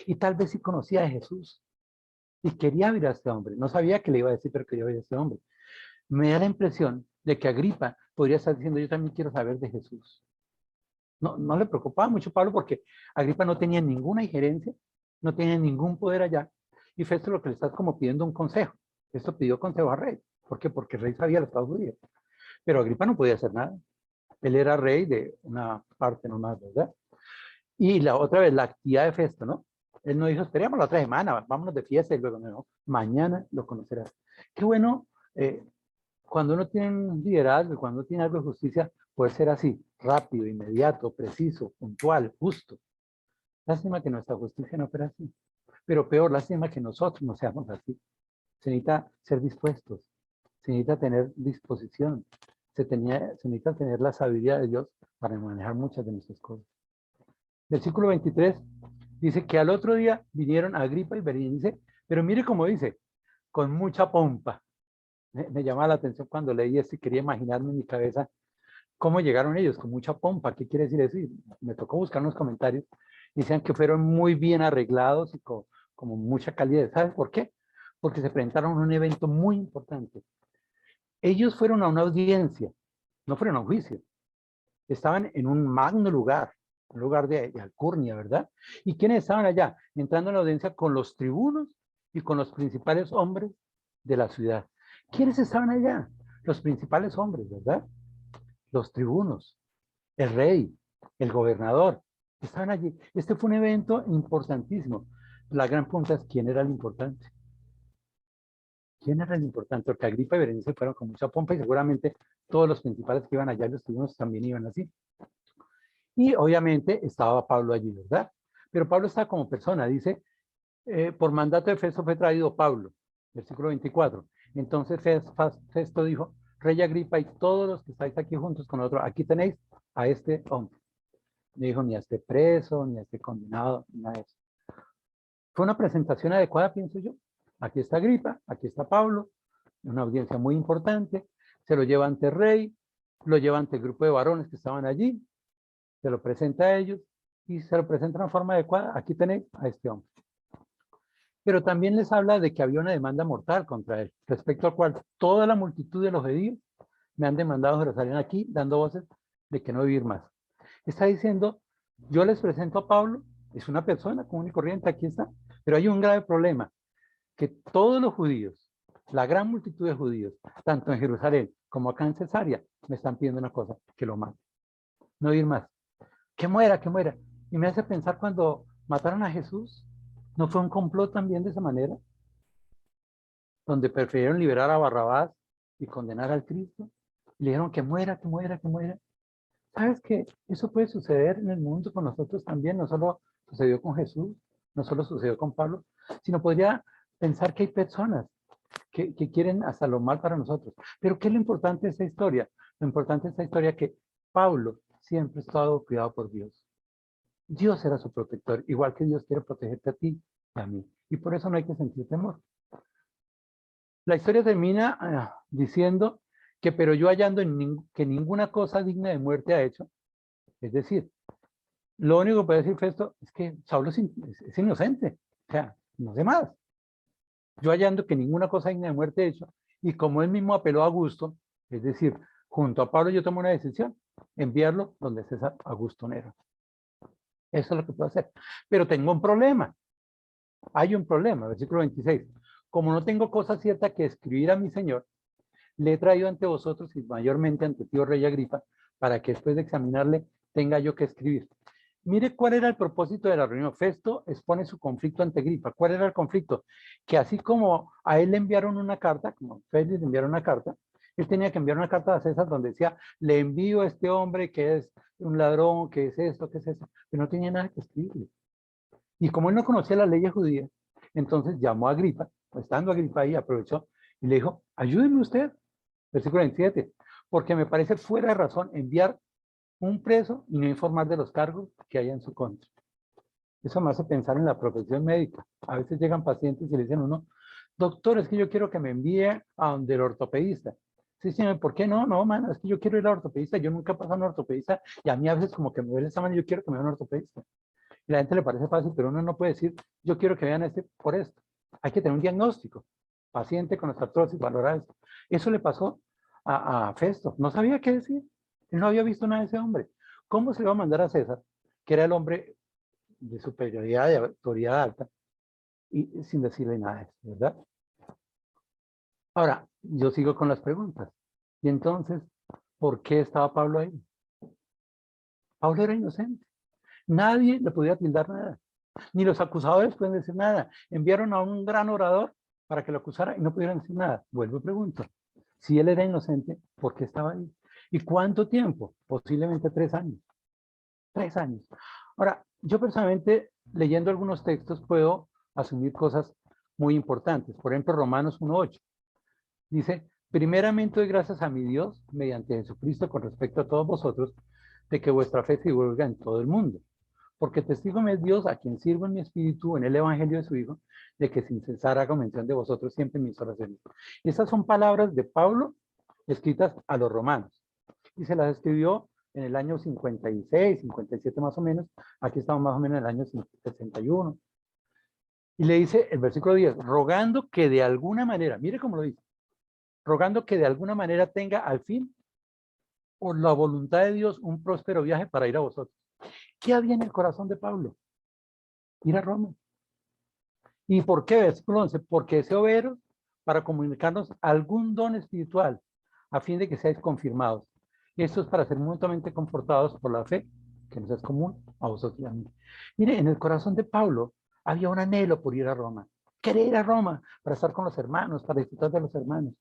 Y tal vez sí conocía de Jesús. Y quería ver a este hombre. No sabía qué le iba a decir, pero quería ver a este hombre. Me da la impresión de que Agripa podría estar diciendo, yo también quiero saber de Jesús. No le preocupaba mucho a Pablo porque Agripa no tenía ninguna injerencia, no tenía ningún poder allá. Y Festo lo que le está como pidiendo un consejo. Festo pidió consejo al rey. ¿Por qué? Porque el rey sabía los Estados Unidos. Pero Agripa no podía hacer nada. Él era rey de una parte nomás, ¿verdad? Y la otra vez, la actividad de Festo, ¿no? Él no dijo, esperemos la otra semana, vámonos de fiesta y luego no. Mañana lo conocerás. Qué bueno, cuando uno tiene un liderazgo, cuando uno tiene algo de justicia, puede ser así, rápido, inmediato, preciso, puntual, justo. Lástima que nuestra justicia no fuera así. Pero peor, lástima que nosotros no seamos así. Se necesita ser dispuestos, se necesita tener disposición, se necesita tener la sabiduría de Dios para manejar muchas de nuestras cosas. Versículo 23 dice que al otro día vinieron Agripa y Berenice, pero mire cómo dice, con mucha pompa. Me llamaba la atención cuando leí esto y quería imaginarme en mi cabeza cómo llegaron ellos, con mucha pompa. ¿Qué quiere decir eso? Y me tocó buscar unos comentarios. Decían que fueron muy bien arreglados y con mucha calidad. ¿Sabes por qué? Porque se presentaron a un evento muy importante. Ellos fueron a una audiencia, no fueron a un juicio. Estaban en un magno lugar, un lugar de alcurnia, ¿verdad? ¿Y quiénes estaban allá? Entrando en la audiencia con los tribunos y con los principales hombres de la ciudad. ¿Quiénes estaban allá? Los principales hombres, ¿verdad? Los tribunos, el rey, el gobernador, estaban allí. Este fue un evento importantísimo. La gran pregunta es, ¿quién era el importante? ¿Quién era el importante? Porque Agripa y Berenice fueron con mucha pompa y seguramente todos los principales que iban allá, los tribunos también iban así. Y obviamente estaba Pablo allí, ¿verdad? Pero Pablo estaba como persona, dice, por mandato de Festo fue traído Pablo, versículo 24. Entonces Festo dijo, Rey Agripa y todos los que estáis aquí juntos con nosotros, aquí tenéis a este hombre. No dijo ni a este preso, ni a este condenado, ni nada de eso. Fue una presentación adecuada, pienso yo. Aquí está Agripa, aquí está Pablo, una audiencia muy importante, se lo lleva ante el rey, lo lleva ante el grupo de varones que estaban allí, se lo presenta a ellos y se lo presenta de una forma adecuada. Aquí tenéis a este hombre. Pero también les habla de que había una demanda mortal contra él, respecto al cual toda la multitud de los judíos me han demandado a Jerusalén aquí, dando voces de que no vivir más. Está diciendo, yo les presento a Pablo, es una persona común y corriente, aquí está, pero hay un grave problema, que todos los judíos, la gran multitud de judíos, tanto en Jerusalén como acá en Cesarea, me están pidiendo una cosa, que lo mate, no vivir más, que muera, que muera. Y me hace pensar cuando mataron a Jesús, ¿no fue un complot también de esa manera? Donde prefirieron liberar a Barrabás y condenar al Cristo. Y le dijeron que muera, que muera, que muera. ¿Sabes qué? Eso puede suceder en el mundo con nosotros también. No solo sucedió con Jesús, no solo sucedió con Pablo, sino podría pensar que hay personas que quieren hasta lo mal para nosotros. Pero ¿qué es lo importante de esta historia? Lo importante de esta historia es que Pablo siempre ha estado cuidado por Dios. Dios era su protector, igual que Dios quiere protegerte a ti y a mí. Y por eso no hay que sentir temor. La historia termina diciendo que, pero yo hallando que ninguna cosa digna de muerte ha hecho, es decir, lo único que puede decir Festo es que Saulo es inocente, o sea, no sé más. Yo hallando que ninguna cosa digna de muerte ha hecho, y como él mismo apeló a Augusto, es decir, junto a Pablo yo tomo una decisión, enviarlo donde César Augusto Nero. Eso es lo que puedo hacer. Pero tengo un problema. Hay un problema, versículo 26. Como no tengo cosa cierta que escribir a mi Señor, le he traído ante vosotros y mayormente ante tío Rey Agripa, para que después de examinarle tenga yo que escribir. Mire cuál era el propósito de la reunión. Festo expone su conflicto ante Agripa. ¿Cuál era el conflicto? Que así como a él le enviaron una carta, como Félix le enviaron una carta, él tenía que enviar una carta a César donde decía, le envío a este hombre que es un ladrón, que es esto, que es eso, pero no tenía nada que escribirle. Y como él no conocía las leyes judías, entonces llamó a Agripa, estando Agripa ahí, aprovechó y le dijo, ayúdeme usted, versículo 27, porque me parece fuera de razón enviar un preso y no informar de los cargos que hay en su contra. Eso me hace pensar en la profesión médica. A veces llegan pacientes y le dicen a uno, doctor, es que yo quiero que me envíe a donde el ortopedista. Sí, señor, ¿por qué no? No, mano, es que yo quiero ir al ortopedista. Yo nunca he pasado a un ortopedista y a mí a veces como que me duele esta mano y yo quiero que me vea un ortopedista. Y a la gente le parece fácil, pero uno no puede decir, yo quiero que vean este por esto. Hay que tener un diagnóstico. Paciente con artrosis, valorar esto. Eso le pasó a Festo. No sabía qué decir. Él no había visto nada de ese hombre. ¿Cómo se le va a mandar a César, que era el hombre de superioridad, de autoridad alta, y sin decirle nada de eso, ¿verdad? Ahora, yo sigo con las preguntas. Y entonces, ¿por qué estaba Pablo ahí? Pablo era inocente. Nadie le podía tildar nada. Ni los acusadores pueden decir nada. Enviaron a un gran orador para que lo acusara y no pudieron decir nada. Vuelvo y pregunto. Si él era inocente, ¿por qué estaba ahí? ¿Y cuánto tiempo? Posiblemente 3 años. 3 años. Ahora, yo personalmente, leyendo algunos textos, puedo asumir cosas muy importantes. Por ejemplo, Romanos 1:8. Dice, primeramente doy gracias a mi Dios, mediante Jesucristo, con respecto a todos vosotros, de que vuestra fe se divulga en todo el mundo. Porque testigo me es Dios, a quien sirvo en mi espíritu, en el evangelio de su Hijo, de que sin cesar haga mención de vosotros siempre en mis oraciones. Y esas son palabras de Pablo, escritas a los romanos. Y se las escribió en el año 56, 57 más o menos. Aquí estamos más o menos en el año 61. Y le dice el versículo 10, rogando que de alguna manera, mire cómo lo dice, rogando que de alguna manera tenga al fin, por la voluntad de Dios, un próspero viaje para ir a vosotros. ¿Qué había en el corazón de Pablo? Ir a Roma. ¿Y por qué? Versículo 11, porque deseo veros para comunicarnos algún don espiritual, a fin de que seáis confirmados. Y esto es para ser mutuamente confortados por la fe, que nos es común a vosotros y a mí. Mire, en el corazón de Pablo había un anhelo por ir a Roma. Querer ir a Roma para estar con los hermanos, para disfrutar de los hermanos.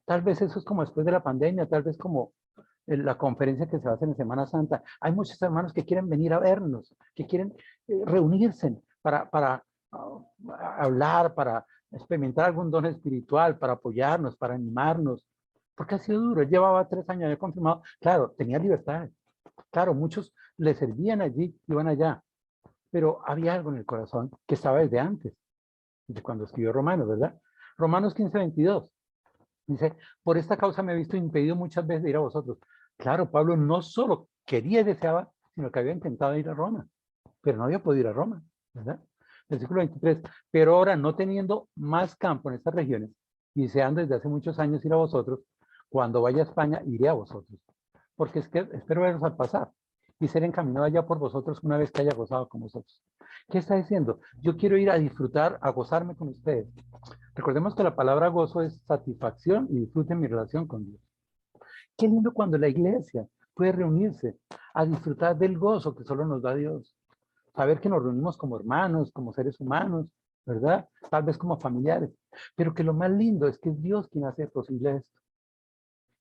Tal vez eso es como después de la pandemia, tal vez como la conferencia que se va a hacer en Semana Santa. Hay muchos hermanos que quieren venir a vernos, que quieren reunirse para hablar, para experimentar algún don espiritual, para apoyarnos, para animarnos. Porque ha sido duro. Él llevaba 3 años, había confirmado. Claro, tenía libertad. Claro, muchos le servían allí, iban allá. Pero había algo en el corazón que estaba desde antes, de cuando escribió Romanos, ¿verdad? Romanos 15:22. Dice, por esta causa me he visto impedido muchas veces de ir a vosotros. Claro, Pablo no solo quería y deseaba, sino que había intentado ir a Roma, pero no había podido ir a Roma, ¿verdad? Versículo 23, pero ahora no teniendo más campo en estas regiones, y deseando desde hace muchos años ir a vosotros, cuando vaya a España iré a vosotros, porque es que espero veros al pasar y ser encaminado allá por vosotros una vez que haya gozado con vosotros. ¿Qué está diciendo? Yo quiero ir a disfrutar, a gozarme con ustedes. Recordemos que la palabra gozo es satisfacción y disfrute en mi relación con Dios. Qué lindo cuando la iglesia puede reunirse a disfrutar del gozo que solo nos da Dios. Saber que nos reunimos como hermanos, como seres humanos, ¿verdad? Tal vez como familiares. Pero que lo más lindo es que es Dios quien hace posible esto.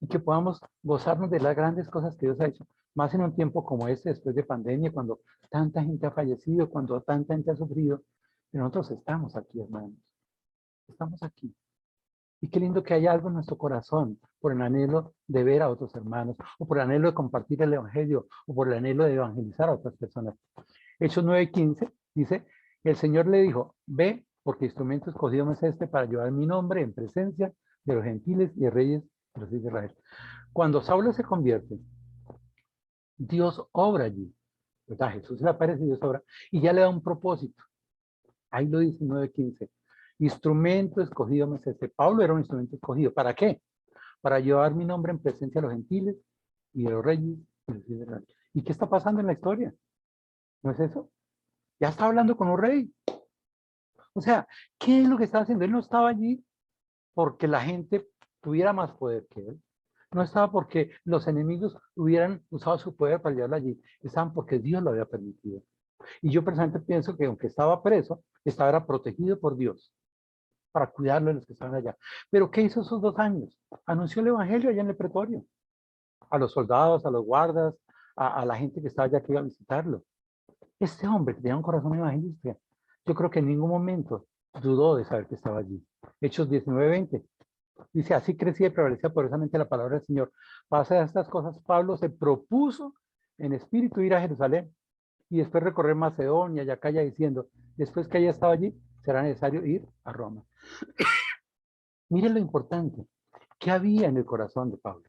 Y que podamos gozarnos de las grandes cosas que Dios ha hecho. Más en un tiempo como este, después de pandemia, cuando tanta gente ha fallecido, cuando tanta gente ha sufrido. Pero nosotros estamos aquí, hermanos. Estamos aquí. Y qué lindo que haya algo en nuestro corazón por el anhelo de ver a otros hermanos, o por el anhelo de compartir el evangelio, o por el anhelo de evangelizar a otras personas. Hechos 9:15 dice, el Señor le dijo, ve, porque instrumento escogido me es este para llevar mi nombre en presencia de los gentiles y reyes de los hijos de Israel. Cuando Saulo se convierte, Dios obra allí, ¿verdad? Jesús le aparece y Dios obra, y ya le da un propósito. Ahí lo dice 9:15. Instrumento escogido me es este. Pablo era un instrumento escogido. ¿Para qué? Para llevar mi nombre en presencia de los gentiles y de los reyes y de los hijos de Israel. ¿Y qué está pasando en la historia? ¿No es eso? Ya está hablando con un rey. O sea, ¿qué es lo que estaba haciendo? Él no estaba allí porque la gente tuviera más poder que él. No estaba porque los enemigos hubieran usado su poder para llevarlo allí. Estaban porque Dios lo había permitido. Y yo personalmente pienso que aunque estaba preso, estaba protegido por Dios para cuidarlo de los que estaban allá. Pero ¿qué hizo esos 2 años? Anunció el evangelio allá en el pretorio. A los soldados, a los guardas, a la gente que estaba allá que iba a visitarlo. Este hombre que tenía un corazón evangelista, yo creo que en ningún momento dudó de saber que estaba allí. Hechos 19:20. Dice, así crecía y prevalecía poderosamente la palabra del Señor. Para hacer estas cosas, Pablo se propuso en espíritu ir a Jerusalén y después recorrer Macedonia y Acaya diciendo, después que haya estado allí, será necesario ir a Roma. Miren lo importante. ¿Qué había en el corazón de Pablo?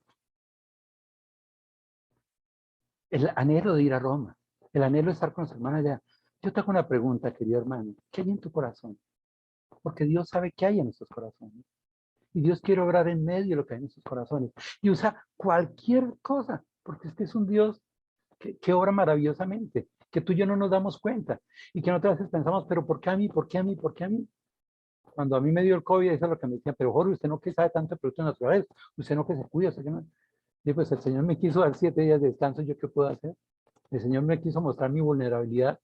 El anhelo de ir a Roma. El anhelo de estar con su hermana allá. Yo te hago una pregunta, querido hermano. ¿Qué hay en tu corazón? Porque Dios sabe qué hay en nuestros corazones. Y Dios quiere obrar en medio de lo que hay en nuestros corazones. Y usa cualquier cosa, porque este es un Dios que obra maravillosamente, que tú y yo no nos damos cuenta. Y que nosotras veces pensamos, pero ¿por qué a mí? ¿Por qué a mí? ¿Por qué a mí? Cuando a mí me dio el COVID, eso es lo que me decían, pero Jorge, usted no que sabe tanto de productos naturales, usted no que se cuida, usted que no. Y pues el Señor me quiso dar 7 días de descanso, ¿yo qué puedo hacer? El Señor me quiso mostrar mi vulnerabilidad,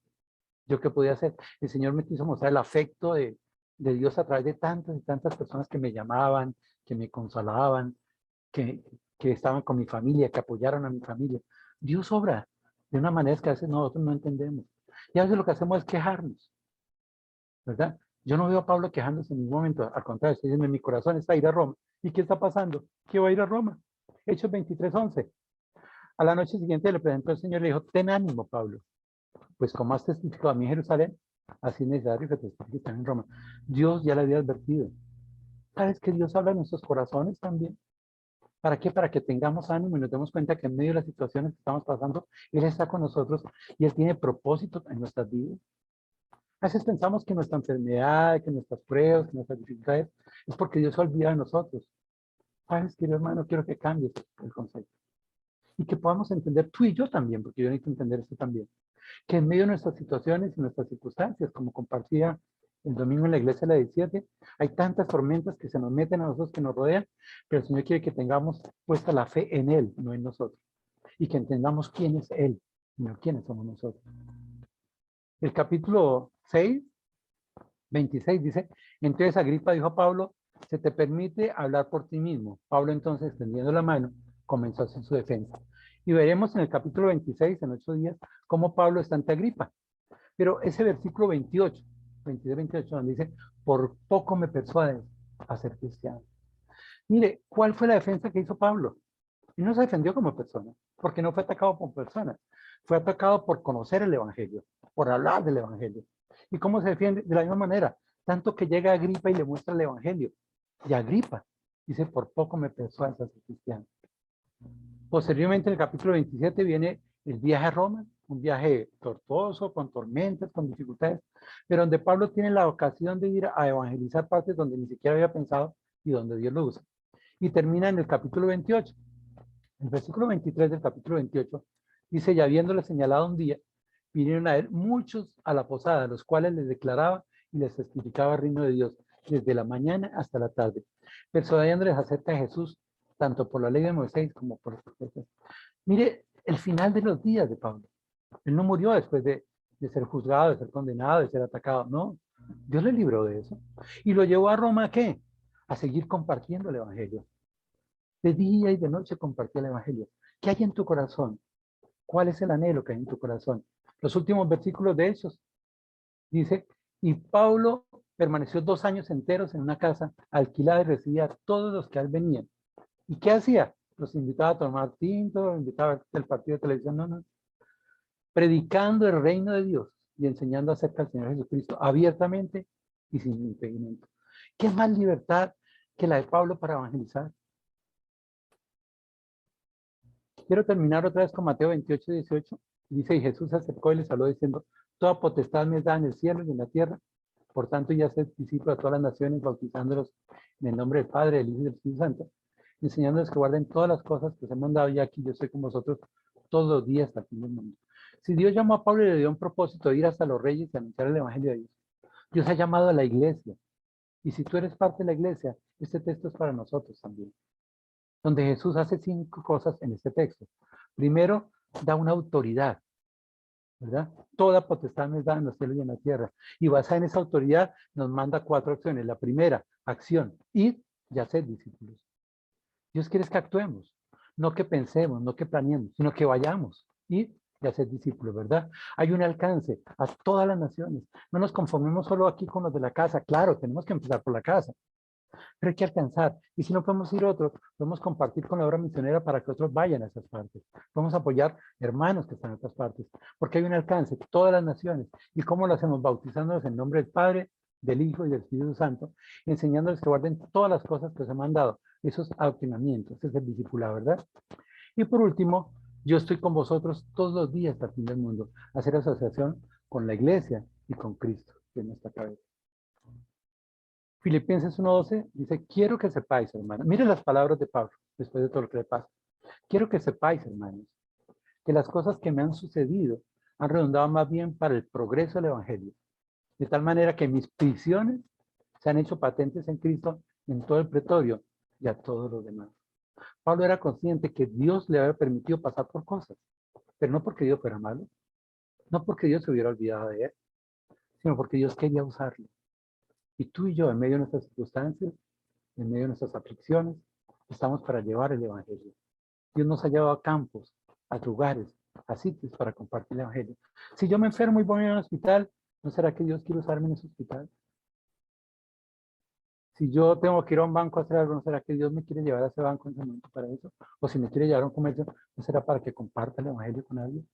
¿yo qué podía hacer? El Señor me quiso mostrar el afecto de Dios a través de tantas y tantas personas que me llamaban, que me consolaban, que estaban con mi familia, que apoyaron a mi familia. Dios obra de una manera que a veces nosotros no entendemos. Y a veces lo que hacemos es quejarnos, ¿verdad? Yo no veo a Pablo quejándose en ningún momento, al contrario, estoy diciendo, en mi corazón está ir a Roma. ¿Y qué está pasando? Que va a ir a Roma. Hechos 23:11. A la noche siguiente le presentó el Señor y le dijo, ten ánimo, Pablo, pues como has testificado a mí en Jerusalén, así es necesario que testifiques también en Roma. Dios ya le había advertido. ¿Sabes que Dios habla en nuestros corazones también? ¿Para qué? Para que tengamos ánimo y nos demos cuenta que en medio de las situaciones que estamos pasando, Él está con nosotros y Él tiene propósito en nuestras vidas. A veces pensamos que nuestra enfermedad, que nuestras pruebas, que nuestras dificultades, es porque Dios se olvida de nosotros. ¿Sabes, querido hermano? Quiero que cambies el concepto. y que podamos entender tú y yo también, porque yo necesito entender esto también, que en medio de nuestras situaciones y nuestras circunstancias, como compartía el domingo en la iglesia de la 17, hay tantas tormentas que se nos meten a nosotros, que nos rodean, pero el Señor quiere que tengamos puesta la fe en Él, no en nosotros, y que entendamos quién es Él, no quiénes somos nosotros. El capítulo 6, 26 dice, entonces Agripa dijo a Pablo, se te permite hablar por ti mismo. Pablo entonces, extendiendo la mano, comenzó a hacer su defensa. Y veremos en el capítulo 26, en 8 días, cómo Pablo está ante Agripa. Pero ese versículo 28, 26, 28, donde dice, por poco me persuades a ser cristiano. Mire, ¿cuál fue la defensa que hizo Pablo? Y no se defendió como persona, porque no fue atacado por personas. Fue atacado por conocer el Evangelio, por hablar del Evangelio. ¿Y cómo se defiende? De la misma manera, tanto que llega a Agripa y le muestra el Evangelio. Y Agripa dice, por poco me persuades a ser cristiano. Posteriormente, en el capítulo 27, viene el viaje a Roma, un viaje tortuoso, con tormentas, con dificultades, pero donde Pablo tiene la ocasión de ir a evangelizar partes donde ni siquiera había pensado y donde Dios lo usa. Y termina en el capítulo 28. El versículo 23 del capítulo 28 dice, y habiéndole señalado un día, vinieron a él muchos a la posada, los cuales les declaraba y les testificaba el reino de Dios, desde la mañana hasta la tarde, persuadiéndoles acerca de Jesús, tanto por la ley de Moisés como por los profetas. Mire el final de los días de Pablo. Él no murió después de ser juzgado, de ser condenado, de ser atacado. No, Dios le libró de eso. Y lo llevó a Roma, ¿a qué? A seguir compartiendo el Evangelio. De día y de noche compartía el Evangelio. ¿Qué hay en tu corazón? ¿Cuál es el anhelo que hay en tu corazón? Los últimos versículos de Hechos dice, y Pablo permaneció 2 años enteros en una casa alquilada y recibía a todos los que a él venían. ¿Y qué hacía? Los invitaba a tomar tinto, los invitaba a ver el partido de televisión, no. Predicando el reino de Dios y enseñando acerca del Señor Jesucristo abiertamente y sin impedimento. ¿Qué más libertad que la de Pablo para evangelizar? Quiero terminar otra vez con Mateo 28, 18. Dice, y Jesús se acercó y les habló diciendo, toda potestad me es dada en el cielo y en la tierra. Por tanto, ya sed discípulos de todas las naciones, bautizándolos en el nombre del Padre, del Hijo y del Espíritu Santo, enseñándoles que guarden todas las cosas que os he mandado, y aquí yo estoy con vosotros todos los días hasta el fin del mundo. Si Dios llamó a Pablo y le dio un propósito de ir hasta los reyes y anunciar el Evangelio de Dios, Dios ha llamado a la iglesia. Y si tú eres parte de la iglesia, este texto es para nosotros también, donde Jesús hace 5 cosas en este texto. Primero, da una autoridad, ¿verdad? Toda potestad nos da en los cielos y en la tierra. Y basada en esa autoridad, nos manda 4 acciones. La primera, acción, id y hacer discípulos. Dios quiere que actuemos, no que pensemos, no que planeemos, sino que vayamos y hacer discípulos, ¿verdad? Hay un alcance a todas las naciones. No nos conformemos solo aquí con los de la casa. Claro, tenemos que empezar por la casa, pero hay que alcanzar. Y si no podemos ir a otros, podemos compartir con la obra misionera para que otros vayan a esas partes. Podemos apoyar hermanos que están en otras partes, porque hay un alcance, todas las naciones. ¿Y cómo lo hacemos? Bautizándolos en nombre del Padre, del Hijo y del Espíritu Santo, enseñándoles que guarden todas las cosas que se han mandado. Eso es adoctrinamiento, ese es el discipulado, ¿verdad? Y por último, yo estoy con vosotros todos los días hasta el fin del mundo, hacer asociación con la iglesia y con Cristo, que es nuestra cabeza. Filipenses 1:12 dice, quiero que sepáis, hermanos. Miren las palabras de Pablo, después de todo lo que le pasa. Quiero que sepáis, hermanos, que las cosas que me han sucedido han redundado más bien para el progreso del Evangelio. De tal manera que mis prisiones se han hecho patentes en Cristo en todo el pretorio y a todos los demás. Pablo era consciente que Dios le había permitido pasar por cosas, pero no porque Dios fuera malo, no porque Dios se hubiera olvidado de él, sino porque Dios quería usarlo. Y tú y yo, en medio de nuestras circunstancias, en medio de nuestras aflicciones, estamos para llevar el Evangelio. Dios nos ha llevado a campos, a lugares, a sitios para compartir el Evangelio. Si yo me enfermo y voy a un hospital, ¿no será que Dios quiere usarme en ese hospital? Si yo tengo que ir a un banco a hacer algo, ¿no será que Dios me quiere llevar a ese banco en ese momento para eso? O si me quiere llevar a un comercio, ¿no será para que comparta el Evangelio con alguien?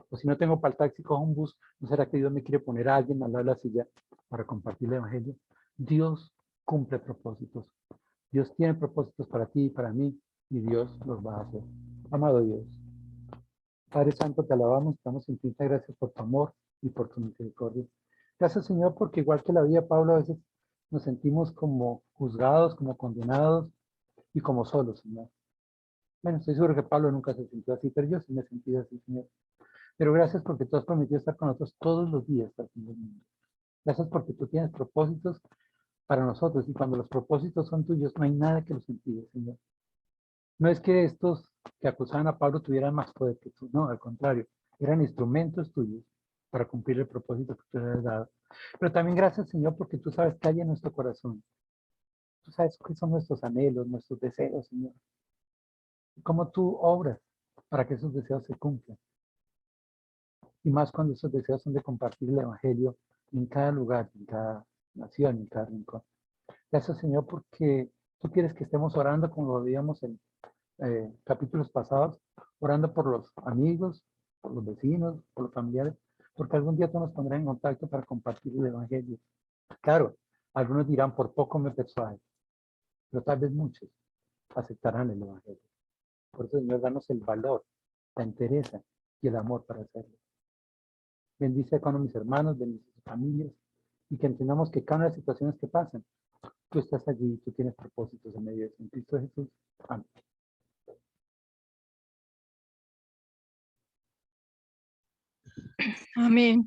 O si no tengo para el taxi, cojo un bus, ¿no será que Dios me quiere poner a alguien al lado de la silla para compartir el Evangelio? Dios cumple propósitos. Dios tiene propósitos para ti y para mí, y Dios los va a hacer. Amado Dios, Padre Santo, te alabamos, damos infinitas gracias por tu amor y por tu misericordia. Gracias, Señor, porque igual que la vida de Pablo, a veces nos sentimos como juzgados, como condenados y como solos, Señor. Bueno, estoy seguro que Pablo nunca se sintió así, pero yo sí me he sentido así, Señor. Pero gracias porque tú has prometido estar con nosotros todos los días hasta el fin del mundo. Gracias porque tú tienes propósitos para nosotros y cuando los propósitos son tuyos no hay nada que los impide, Señor. No es que estos que acusaban a Pablo tuvieran más poder que tú, no, al contrario, eran instrumentos tuyos para cumplir el propósito que tú le has dado. Pero también gracias, Señor, porque tú sabes que hay en nuestro corazón. Tú sabes qué son nuestros anhelos, nuestros deseos, Señor. Y cómo tú obras para que esos deseos se cumplan. Y más cuando esos deseos son de compartir el Evangelio en cada lugar, en cada nación, en cada rincón. Gracias, Señor, porque tú quieres que estemos orando como lo veíamos en capítulos pasados, orando por los amigos, por los vecinos, por los familiares, porque algún día tú nos pondrás en contacto para compartir el Evangelio. Claro, algunos dirán, por poco me persuade, pero tal vez muchos aceptarán el Evangelio. Por eso, Señor, danos el valor, la entereza y el amor para hacerlo. Bendice a cada uno de mis hermanos, bendice a sus familias, y que entendamos que cada una de las situaciones que pasan, tú estás allí, tú tienes propósitos en medio de eso. En Cristo Jesús. Amén. Amén.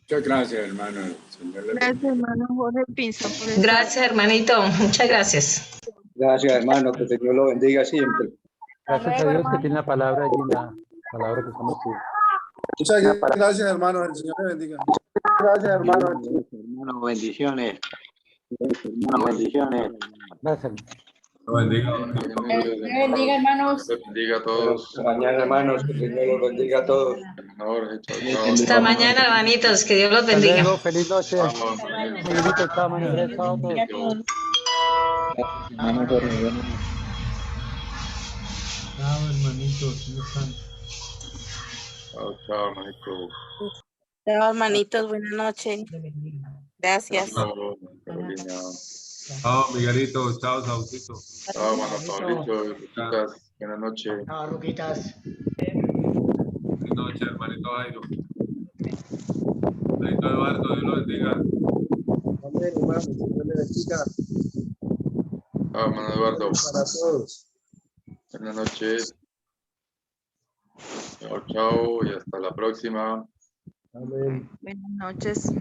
Muchas gracias, hermano. Señor le Gracias, bendiga. hermano Jorge Pinza, por esta. Gracias, hermanito. Muchas gracias. Gracias, hermano. Que el Señor lo bendiga siempre. Gracias a Dios que tiene la palabra allí en la palabra que estamos estudiando. Muchas gracias, hermano. El Señor le bendiga. Gracias, hermano. Hermano, bendiciones. Hermano, bendiciones. Gracias. Lo bendiga. Bendiga, hermanos. Bendiga a todos. Hasta mañana, hermanos. Que el Señor los bendiga a todos. Jorge, chao, chao. Hasta mañana, hermanitos. Que Dios los Hasta bendiga. luego, feliz noche. Vamos. Miguelito, chao, María Andrés, chao a todos. Bendiga a todos. Hermano, Chao, hermanitos. ¿Cómo están? Chao, chao, hermanito. Chao, hermanitos, buenas noches. Gracias. Chao, Carolina. Chao, Miguelito. Chao, Saúlcito. Chao, hermano Pablito. Luquitas. Buenas noches. Chao, Luquitas. Buenas noches, hermanito Jairo. Hermanito Eduardo, Dios lo bendiga. amén, hermano. Que el Señor le bendiga Chao, hermano Eduardo. para todos. Buenas noches. Chao, chao. Y hasta la próxima. Amén. Buenas noches.